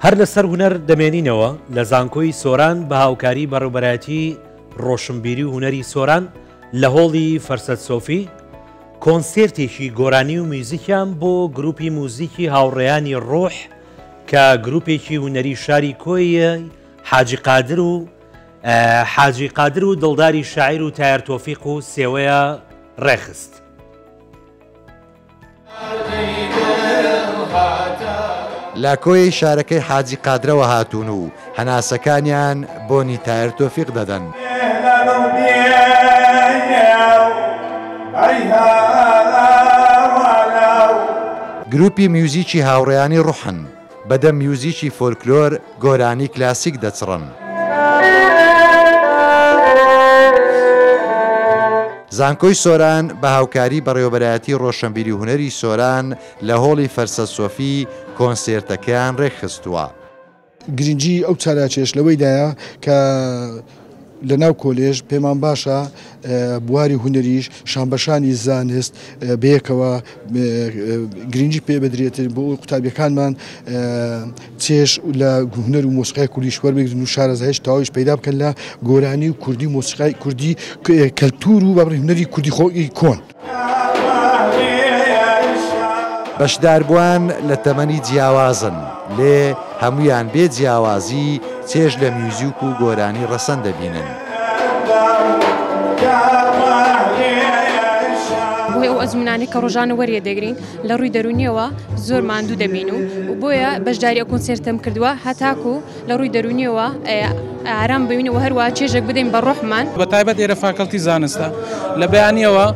هەر لەسەر هونەر دەمێنینەوە لە زانکۆی سۆران بە هاوکاری بەڕێوەبەرایەتی ڕۆشنبیری و هونەری سۆران لە هۆڵی فەرسەد سۆفی کۆنسێرتێکی گۆرانی و میوزیکیان بۆ گروپی موزیکی هاوڕێیانی ڕۆح کە گروپێکی هونەری شاری کۆی حاجی قادر و دڵداری شاعیر و تایر تۆفیق و سێوەیە ڕێخست. لە کۆی شارەکەی حاجی قادرەوە هاتوون و هەناسەکانیان بۆنی تایر تۆفیق دەدەن. گروپی میوزیکی هاوڕێیانی ڕوحن بەدەم میوزیکی فۆلکلۆر گۆرانی کلاسیک دەچڕن. زانکۆی سۆران بە هاوکاری بەڕێوەبەرایەتی ڕۆشنبیری هونەری سۆران لە هۆڵی فەرسەد سۆفی کۆنسێرتەکەیان ڕێکخستووە. گرنگی ئەو چالاکێش لەوەیدایە کە لە ناو کۆلێژ پێمان باشە بواری هونەریش شانبەشانی زانست بەیەکەوە گرنگی پێ بدرێتن بۆ قوتابیەکانمان چێش لە هونەر و مۆسیقای کوردی شوەربگرن و شارەزایش تاویش پەیدا بکەن لە گۆرانی و کوردی مۆسیقای کوردی کەلتور و بەڕێ هونەری کوردی خۆی کۆن. بەشداربووان لە تەمەنی جیاوازن لێ هەمویان بێ جیاوازی چێژ لە میوزیک و گۆرانی ڕەسەن دەبینن. بۆیە ئەو ئەزمونانەی کە ڕۆژانە وەریە دەگرین لە ڕووی دەرونیەوە زۆر ماندوو دەبین و بۆیە بەشداری ئەو کۆنسێرتم کردووە هەتاکو لە ڕووی دەرونیەوە ئارام ببینەوە هەروە چێژێک بدەین بە ڕۆحمان. بە تایبەت ئێرە فاکەڵتی زانستە لە بەیانیەوە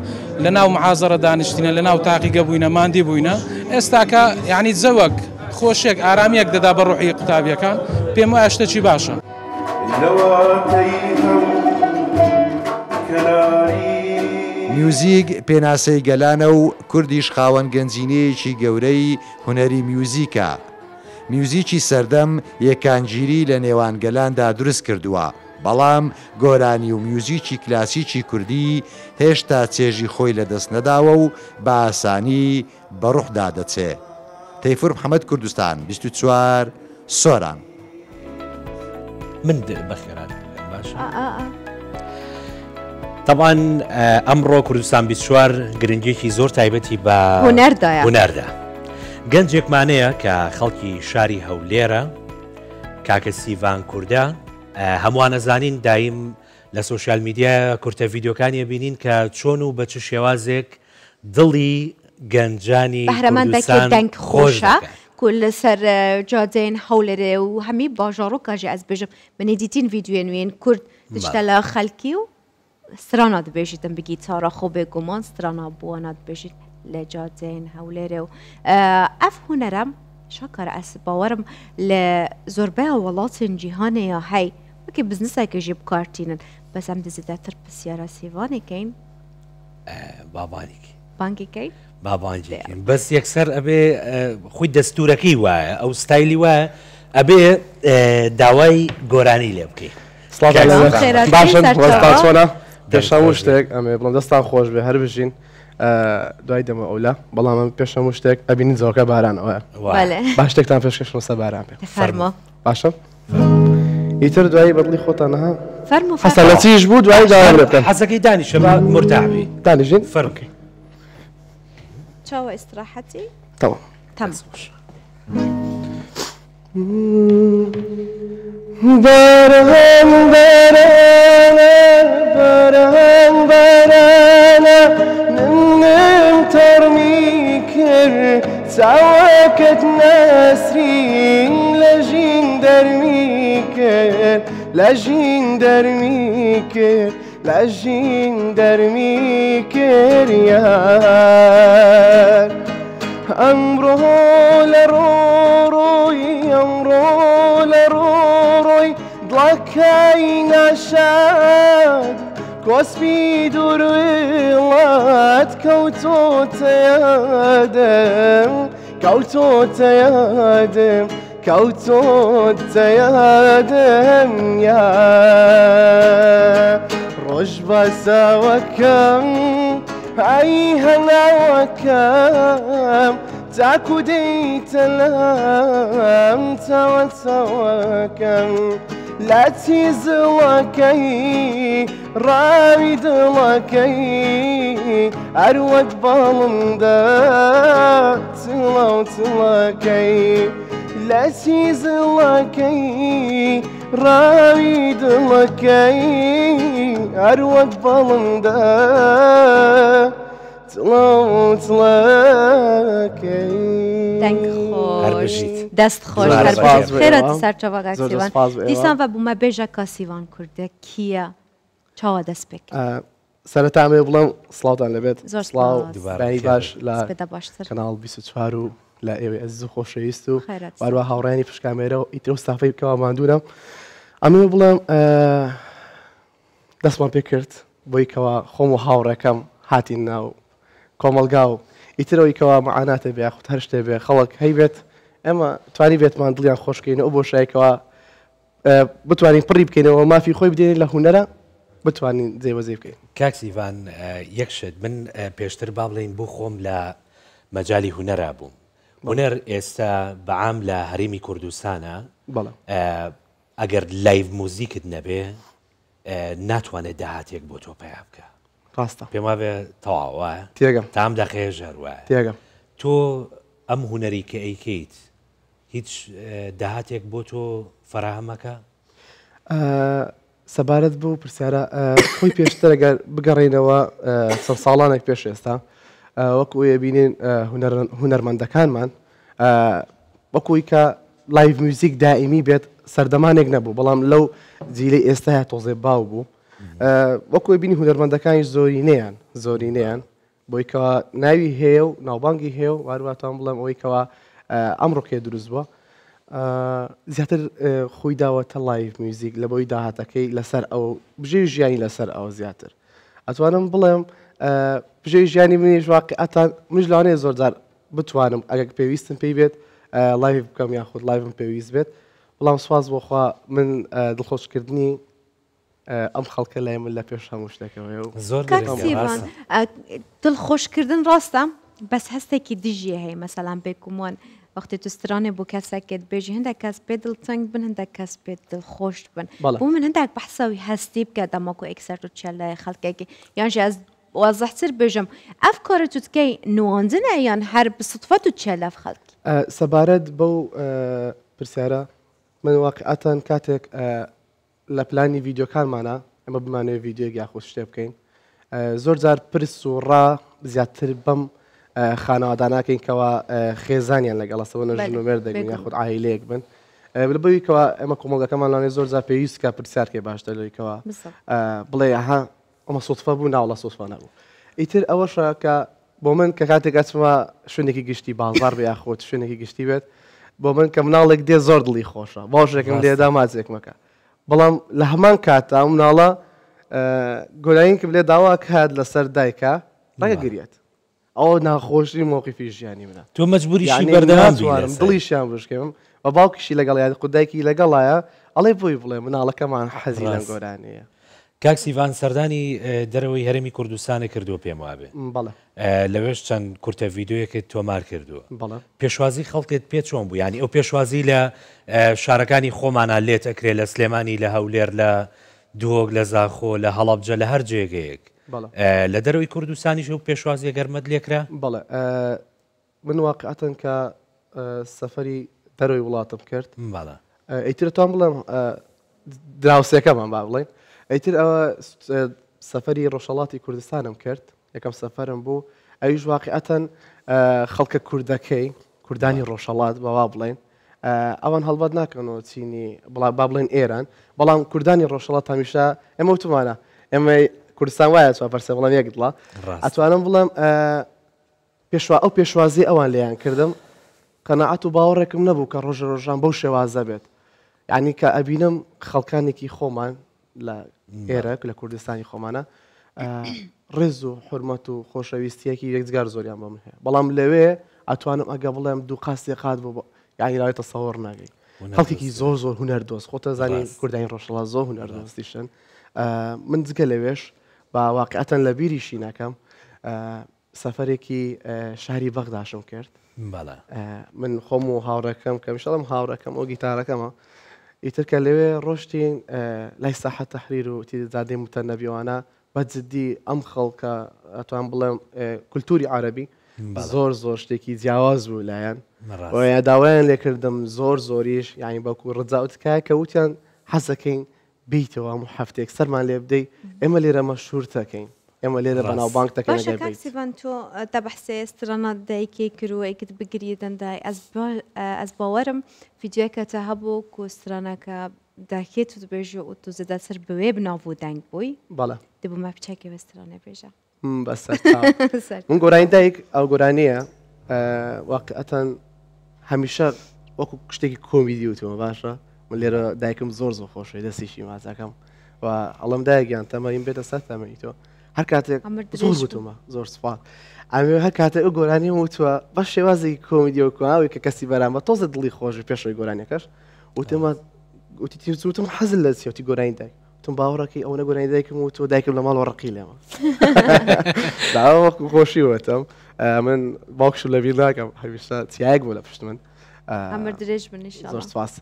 لە ناو محازەرە دانیشتینە لە ناو تاقیگە بووینە ماندی بووینە ئێستاکە یعنی زەوەک خۆشێک ئارامیەک دەدا بە ڕوحی قوتابیەکان پێم وایە شتێکی باشە. میوزیک پێناسەی گەلانە و کوردیش خاوەن گەنجینەیەکی گەورەی هونەری میوزیکە. میوزیکی سەردەم یەکانگیری لە نێوان گەلاندا دروست کردووە بەڵام گۆرانی و میوزیکی کلاسیکی کوردی هێشتا چێژی خۆی لەدەست نەداوە و بە ئاسانی بە ڕوحدا دەچێت. تەیفور محەممەد کوردستان 24 سۆران من بەخێران باش طبعاً ئەمڕۆ کوردستان 24 گرنگێکی زۆر تایبەتی بە هونەردا گەنجێکمانەیە کە خەڵکی شاری هەولێرە کاکە سیڤان کووردە هەمووانە زانین دایم لە سوۆسیال میدیا کورتە ڤیددیۆکانی بینین کە چۆن و بە چ شێوازێک دڵی گەنجانی بەهرەمەندێکی دەنگ خۆشە کو لەسەر جادەین هەولێرێ و هەمی باژارۆکاژی ئەس بێژم منێ دیتین ڤیددیوێ نوێن کورد دشتە لە خەلکی و سترانە دەبێژیتم بگی چارە خۆ بێگومان سترانە بووانە دەبێژیت لە جادەین هەولێرێ و ئەف هونەرم شاکار ئەس باوەرم لە زۆربەی وڵاتین جیهانەیە هەی وەکی بزنسێکێژی بکارتینن بەس ئەم دەزیدەتر پرسیارە سیڤانێکین بابانێکی بانکێکین بابانجێکین بەس یەکسەر ئەبێ خۆی دەستورەکەی وایە ئەو ستایلی وایە ئەبێ داوای گۆرانی لێ بکەی باشن وەستاچۆنە پێشەموو شتێک ئەمێ بڵم دەستان خۆش بێ هەر بژین دوای دەمە ئەولا بەڵام ئەم پێشەموو شتێک ئەبینی زۆرکە بارانەوە باش شتێکتان پێشکەشن سە باران پێ باشە ئیتر دوایی بەدڵی خۆتانەها حەسە لە چیش بوو دوای داوا بکەن حەزەکەی دانیشە بە مرتاحبی دانیژین فەرمووی چاوە ئیستراحەتی تەواو باران بارانە باران بارانە نم تەڕمی کرد چاوەکەت نەسرین لە ژین دەرمی کرد لە ژین دەرمی کرد لە ژین دەرمی کرد یار ئەمڕۆ لە ڕۆڕۆی ئەمڕۆ لە ڕۆڕۆی دڵەکەی نەشاد کۆسپی دووروڵات کەوتۆتە یادم کەوتۆتە یادم کەوتۆتە یادم یار ڕۆژ بەساوەکەم ئەی هەناوەکەم تاکو دەیتە لەم چاوەچاوەکەم لە تیزڵەکەی ڕاوی دڵەکەی هەروەک باڵمدا تڵە و تڵەکەی لە تیزڵەکەی ڕاوی دڵەکەی هەروەک باڵمدا دەست خۆش خێرەتی سەرچاوەگا سیوان دیسان بە بوومە بێژەکە سیوان کوردە کیە چاوە دەست پێک سەرەتامێ بڵم سڵاوتان لەبێت سڵاوبایی باش لە کەناڵ 24 و لە ئێوەی ئەزیز و خۆشەویست و واروە هاوڕێنی پشکامێرە و ئیتر و ستافەی بکەوە ماندوورم ئەمێ بڵم دەستمان پێ کرد بۆی کەوا خۆم و هاوڕێکەم هاتین ناو کۆمەلگا و ئیترەوەی کەوا مەعاناتە بێ خودت هەر شتێ بێ خەڵک هەیبێت ئێمە توانی بێتمان دڵیان خۆشکەین ئەو بۆ شایکەوە بتوانین پڕی بکەینەوە مافی خۆی بدێنین لە هونەرە بتوانین جێوەزێ بکەین کاکسیڤان یەکشت من پێشتر با بڵین بۆ خۆم لە مەجای هونەرا بووم هونەر ئێستا بەعام لە هەرێمی کوردستانە ئەگەر لایڤ موزیکت نەبێ ناتوانێت داهاتێک بۆ تۆ پیا بکە پێم وابێ تەواوە تێگەم تام دەقەیە ژەروە تێگەم تۆ ئەم هونەری کە ئەیکەیت هیچ داهاتێک بۆ تۆ فەراهەمەکە سەبارەت بوو پرسیارە خۆی پێشتر ئەگەر بگەڕێنەوە چەند ساڵانێک پێش ئێستا وەکو ئێ بینین هونەرمەندەکانمان وەکوی کە لایڤ میوزیک دائیمی بێت سەردەمانێک نەبوو بەڵام لەو جیلەی ئێستاە تۆزێ باو بوو وەکوی بینی هونەرمەندەکانی زۆرینەیان بۆی کەوا ناوی هەیە و ناوبانگی هەیە و وارواتان بڵێم ئەوەی کەوا ئەمڕۆکێ دروست بووە زیاتر خۆی داوەتە لایڤ میوزیک لە بۆی داهاتەکەی لەسەر ئەو بژێ ژیانی لەسەر ئەو زیاتر ئەتوانم بڵێم بژێ ژیانی منیش واقعەتان مش لەوانەیە زۆرجار بتوانم ئەگەر پێویستم پێی بێت لایڤ بکەم یاخود لایڤم پێویست بێت بەڵام سواز بۆخوا من دڵخۆشکردنی ئەم خەڵکە لای من لە پێش هەموو شتێکەوەی و زۆر دڵخۆشکردن ڕاستە بەس هەستێکی دژیە هەیە مەسەلام بێکومان وقتی تو سترانه بو کەسێکت بێژی هەندێک کەس پێ دڵتەنگ بن هەندێک کەس پێ دڵخۆش بن بەڵێ. بۆ من هەندێک بەحسەوی هەستی بکە دەمەکو ئەکسەر و چێلای خەڵکێکی یانژی ئەس وازەحتر بێژم ئەف کارە تو دکەی نواندنە یان هەر بسطفە تو چێلە خەڵکی سەبارەت بەو پرسیارە من واقعەتەن کاتێک لە پلانی ڤیدیۆکانمانە ئەمە بمانەوە ڤیدیۆ یاخۆ شتێ بکەین زۆر جار پرس و ڕا زیاتر بەم خانەواداناکەین کەەوە خێزانیان لەگەڵەسەوە نەژنوێر دەگەن یاخود عایلەیەک بن بەوەیکەوە ئەمە کۆمەڵگەکەمان لەوانێ زۆر جار پێویستکە پرسیارکێ باشتر لەوەیکەوە بڵێ ئەها ئەمە سوتفە بوو ناوڵە سوتفە نەبوو ئیتر ئەوەشە کە بۆ من کە کاتێک ئەچمە شوێنێکی گشتی بازار بە یاخۆت شوێنێکی گشتی بێت بۆ من کە مناڵێک دێ زۆر دڵی خۆشە باشێکم لێدا مازێک مەکە بەڵام لە هەمان کاتە مناڵە گۆلایینکە لێ داوا کات لەسەر دایکە ڕێگە گریێت ئەوە ناخۆشی مۆقیفی ژیانی منە تۆ مەجبوریشی بەردەوام دڵیشیان بشکێم بە باوکیشی لەگەڵ قودایکی لەگەڵایە ئەڵێ بۆی بڵێ مناڵەکەمان حەزی لەم گۆرانەیە کاک سیڤان سەردانی دەرەوەی هەرێمی کوردستانی کردووە پێم وابێ بەڵێ لەوێش چەند کورتە ڤیددیوەکەت تۆمار کردووە بەڵێ پێشوازی خەڵکت پێ چۆن بوو ینی ئەو پێشوازی لە شارەکانی خۆمانە لێت ئەکرێ لە سلێمانی لە هەولێر لە دووەک لە زاخۆ لە هەڵەبجە لە هەر جێگەیەک لە دەرەوەی کوردستانیش و پێشوازیە گەرمەت لێکرا بەڵێ من واقعەتەن کە سەفەری دەرەوەی وڵاتم کرد بەڵێ ئەیتر تۆم بڵێم دراوسەکەمان با بڵێن ئەیتر ئەوە سەفەری ڕۆژهەڵاتی کوردستانم کرد یەکەم سەفەرم بوو ئەویش واقعەتەن خەڵکە کوردەکەی کوردانی ڕۆژهەڵات بەوا بڵێن ئەوان هەڵبەت ناکەنەوە چینی با بڵێن ئێران بەڵام کوردانی ڕۆژهەڵات هەمیشە ئێمە وتمانە ئێمە کوردستان وایە چوە پەرسە بڵام یەک دڵە ئەتوانم بڵێم ئەو پێشوازی ئەوان لێیان کردم قەناعەت و باوەڕێکم نەبوو کە ڕۆژە ڕۆژان بەو شێوازە بێت یعنی کە ئەبینم خەڵکانێکی خۆمان لە ئێرەك لە کوردستانی خۆمانە ڕێز و حرمەت و خۆشەویستیەکی یەکجار زۆریان بۆ من هەیە بەڵام لەوێ ئەتوانم ئەگە بڵێم دوو قاسی قات بوو یعنی ڕایتە سەوەڕ ناگەی خەڵکێکی زۆر زۆر هونەر دۆست خۆتە زانی کوردانی ڕۆژهەڵات زۆر هونەر دۆستیشن من جگە لەوێش بە واقعەتەن لە بیریشی ناکەم سەفەرێکی شاری بەغداشم کرد من خۆم و هاوڕەکەم کە میشەڵم هاوڕەکەم ئەو گیتارەکەمە ئیتر کە لەوێ ڕۆشتین لای ساحەت تەحریر و تیزادەی متەنەبیوانە بەجددی ئەم خەڵکە ئەتوان بڵێم کولتوری عەرەبی زۆر زۆر شتێکی جیاواز بوو لایەن داوایان لێکردم زۆر زۆریش یعنی بەکو ڕزاوتکایە کە وتیان حەزەکەین بیتەوە هەموو هەفتێک سەرمان لێ بدەی ئێمە لێرە مەشهورتەکەین ئێمە لێرە بەناوبانگ تەکەین سیڤان تۆ تا بەحسێ سترانات دایکی کردووەیکت بگری دەندای ئەس باوەرم ڤیدیۆکەتە هەبوو و سترانەکە داکێت و دبێژە و تو زەدا سەر بوێ بناو دەنگ بووی بەڵێ دەبوو مە بچێکی وەسترانە بێژە بەسەر من گۆرانی دایک ئەو گۆرانیە واقعەتەن هەمیشە وەکو شتێکی کۆمیدی وتەوە باشە من لێرە دایکم زۆر زۆر خۆشی دەستیشی مازەکەم و ئەڵم دایگیان تەمەین بێتە سەر تەمەنی تۆ هەر کاتێک زۆر وتمە زۆر سوپات ئەمێ هەر کاتێک ئەو گۆرانی وتووە بە شێوازێکی کۆمیدی و کوواوی کە کەسی بەرامە تۆزە دڵی خۆشی پێشەوەی گۆرانیەکەش وتمە وتم حەزل لە سیوتی گۆرانی دایک تم باوەڕەکەی ئەو نەگۆرانی دایکم و تۆ دایکم لە ماڵەوە ڕقی لێمە داوەکو خۆشی وتم من باوکش لە بیر ناکەم هەمیشە چیایەک بوو لە پشت من ئەمە درێژ بن زۆر سپاس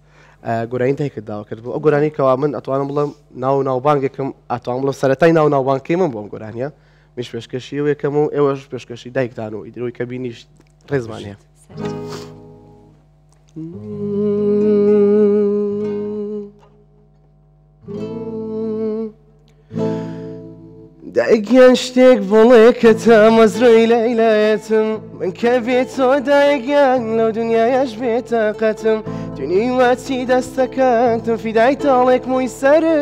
گۆرانی دایکت داوا کرد بوو ئەو گۆرانی کەوا من ئەتوانم بڵم ناوبانگێکم ئەتوان بڵم سەرەتای ناوبانگەکەی من بۆم گۆرانیە میش پێشکەشی ئەو یەکەم و ئێوەش پێشکەشی دایکدان و ئیدرۆی کە بینیش ڕێزمانە دایکیان شتێک بڵێ کە تا مەزرۆی لەیلایەتم من کە بێت تۆ دایکیان لەو دنیایەش بێتاقەتم دنیای واچی دەستەکەتم فیدای تاڵێک مووی سەرێ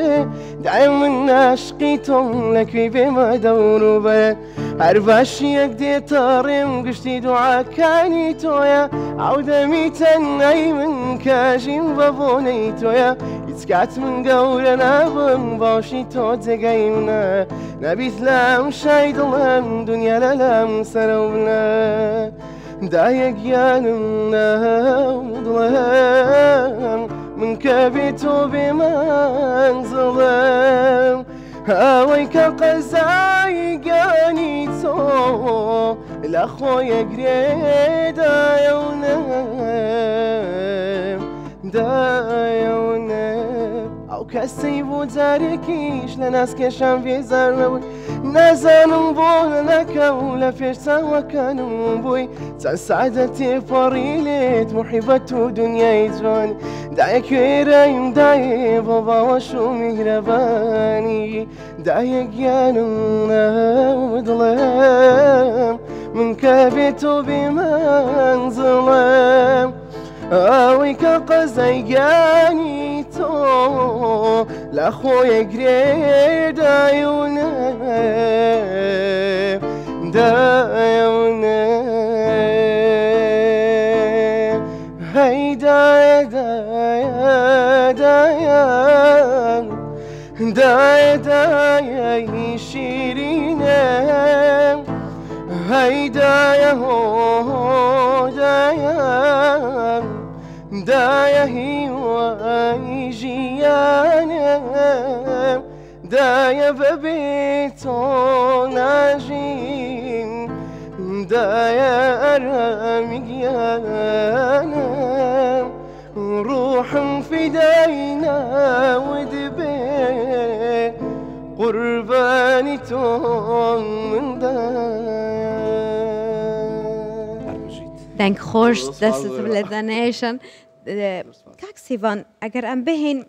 دای من ناشقی تۆم لەکوێی بێمە دەوروبەر هەر باشی یەک دێتە ڕێم گشتی دوعاکانی تۆیە ئەو دەمی تەنایی من کاژیم بە بۆنەی تۆیە هیچ کات من گەورە نابم باشی تۆ جێگەی منە نەبیت لەم شای دڵم دنیا لە لەم سەرە بنە دایەگیانم ناو دڵم من کە بێت تۆ بێمەنزڵم ئەوەی کە قەزایگانی تۆ لە خۆیە گرێدایەونم دایەونم ئەو کەسەی بۆ جارێکیش لە ناسکێشان بێزارنەوەی نازانم بۆ نەکەم لە پێشچاوەکانم بووی چەند سعادە تێپەڕی لێت محیبەت و دنیای جوانی دایە کوێرەیم دایێ بۆ باوەش و میهرەبانی دایە گیانم نەوە دڵێم من کە بێت و بێمەنزڵم ئەوەی کە قەزایگانی تۆ لە خۆیە گرێدایەونم دایەونم هەی دایە دایە دایە دایە دایە شیرینم هەی دایە هۆ دایە دایە هیوای ژیانم دایە بەبێ تۆ ناژین دایە ئەرامی گیانم ڕوحم فیدای ناود بێ قوربانی تۆ من دەنگ خۆش دەستت لە دەنێشن کاک سیڤان ئەگەر ئەم بهێن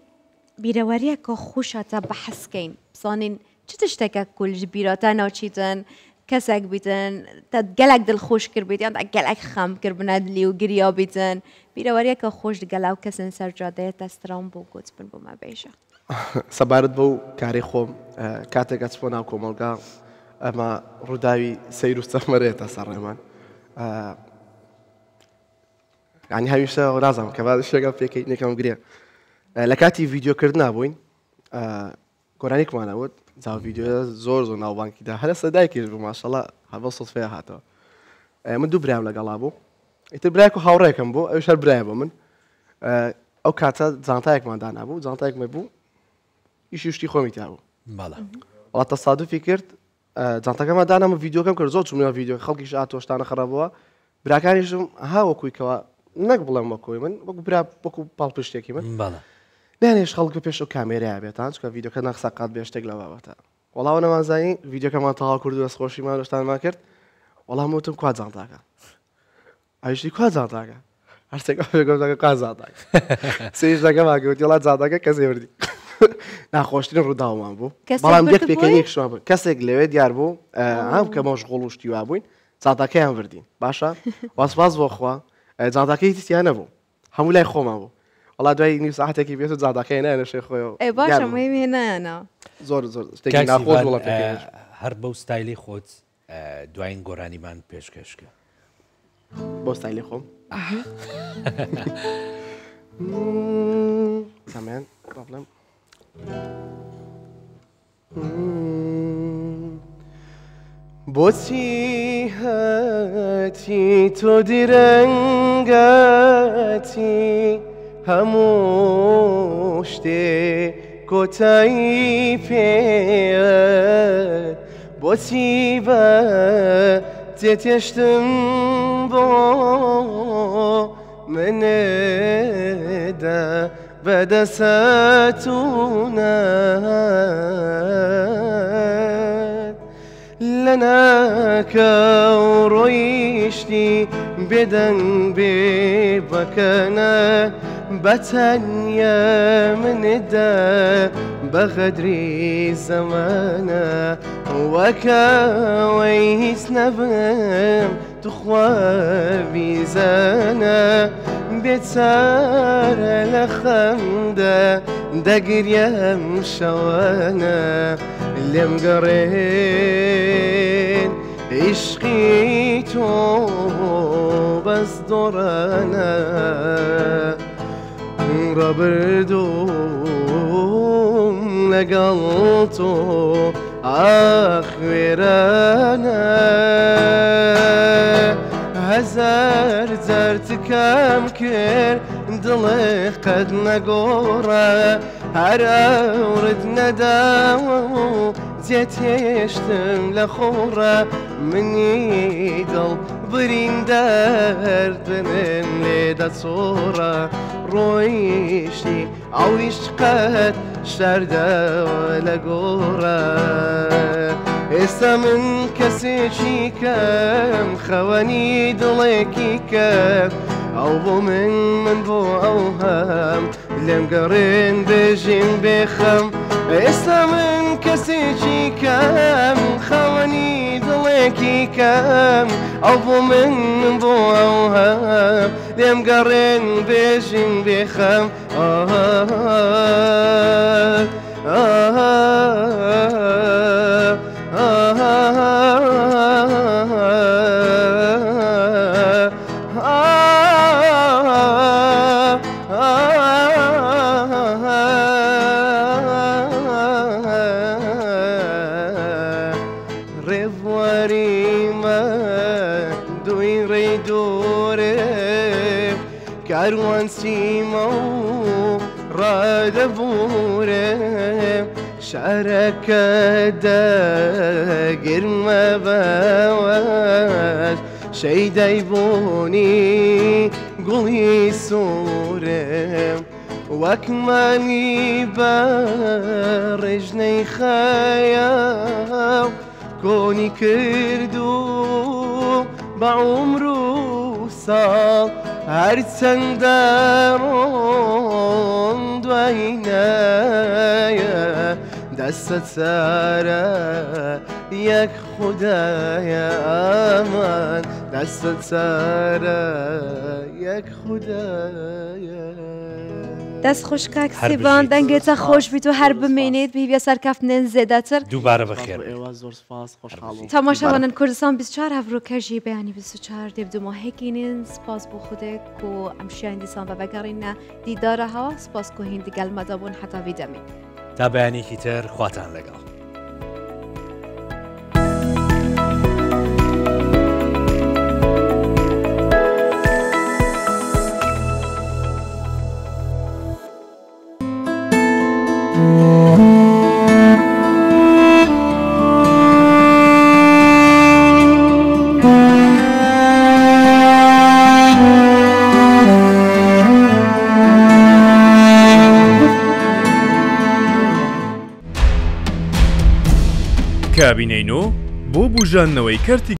بیرەوەریەکە خۆشاتە بەحەسکەین بزانین چ تشتێکە کولژ بیراتە ناچیتن کەسێک بیتن گەلێک دڵخۆش کرد بیت یان گەلێک خەم کرد بنە دلی و گریا بیتن بیرەوەریەکە خۆش دگەلاو کەسن سەرجادەیە دەستران بۆ گوت بن بۆ مەبێژە سەبارەت بەو کاری خۆم کاتێکە چبۆ ناو کۆمەڵگا ئەمە ڕووداوی سەیر و سەفمەرێتە سەرڕێمان ینی هەمیشە رازم کە باز شێگە پێکەی نێکەم گرێ لە کاتی ڤیددیۆکردنا بووین گۆرانێکمانەوت جاو ڤیددیۆ زۆر زۆر ناوبانکیدا هەرە سەدایکیش بوو ماشەڵڵا هەبە سوسفەیە هاتەوە من دوو برام لەگەڵا بوو ئیتر برایك و هاوڕێکم بوو ئەوش هەر برایە بۆ من ئەو کاتە جانتایەکمان دانابوو جانتایەکمە بوو ئیشی شتی خۆمی تا بوو وڵات تەسادوفی کرد جانتەکەمان دانامە ڤیددیۆکەم کرد زۆر چوونە ڤیددیۆ خەڵکیش ئاتۆشتانە خراپەوە براکانیشم ها وەکویکەوە نەک بڵێم وەکوی من وەکو برا وەکو پاڵپشتێکی من نانێش خەڵک پێش و کامێرای بێتان چکە ڤیددیۆکە نەخسەقات بێ شتێک لە بابەتە وەڵاو نەمانزانی ڤیددیۆکەمان تەواو کرد و دەستخۆشیمان دۆشتانمان کرد وەڵام وتم کوا جانتاکە ئەویشتی کوا جانتاکە هەرسێک گۆزەکە کوا جانتاکە سێش دەکەماکە وتی وڵات جانتاکە کەسێ وردی ناخۆشترین ڕووداومان بوو بەڵام یەک پێکەنی یەکشمان بوو کەسێک لەوێ دیار بوو ئەم کە مەشغوڵ و شتی وا بووین جانتاکەیان وردین باشە واسپاس بۆ خوا جانتاکەی تیان نەبوو هەموو لای خۆمان بوو وڵا دوای نیم ساعتێکی بێت و جانتاکەی نایەنە شێ خۆیەوە باشە مهمی هێنایەنە زۆر زۆر شتێکی ناخۆش وڵا هەر بەو ستایلی خۆت دوایین گۆرانیمان پێشکەشکە بۆ ستایلی خۆم زەمان پرۆبلەم بۆچی هەتی تۆ درەنگەتی هەموو شتێ کۆتایی پێ بۆچی بە تێتێشتم بۆ منێدا بەدەسەتونە لەناکە و ڕۆیشتی بێدەنگ بێ بەکەنە بەتەنیا مندا بەغەدری زەمانە وەکەوەی هیچ نەبم توخوا بیزانە بێچارە لە خەمدا دەگریەم شەوانە لێم گەڕێن عشقی تۆ بەس دۆڕانە ڕەبردوم لەگەڵ تۆ ئاخوێرانە هەزار جار تکام کرد دڵێ قەت نەگۆڕە هرورد نداو زيت يشتم لخورة مني دل برين درد من ليدا صورة رويشي او يشقت شرده ولا قورة اسا من كسيشي كم خواني دليكي كم او بو من بو اوهام لم قرين بجين بخم اسا من كسيشي كم خواني دليكي كم او بو من بو اوهام لم قرين بجين بخم كاروان سيمو راد بورم شعرك داقر ما باواش شي دايبوني قولي سورم واكمالي بارجني خيال كوني كردو بعمرو صال هرسن دارون دوينايا دست سارا یک خدایا امان دست سارا یک خدایا دست خوشکک سیبان دنگتا خوش بی تو هر بمینید بی سرکفتن زیده تر دوباره بخیر تماشاوانان کردستان 24 هفرو کجی بیانی 24 دیب دو ماه هکینین سپاس بو خوده کو امشیان دیسان و بگرین دیداره ها سپاس کو هین دیگل مدابون حتا ویدمین تا بیانی کیتر خواتان لگل کابینەی نۆ بۆ بژانەوەی کارتی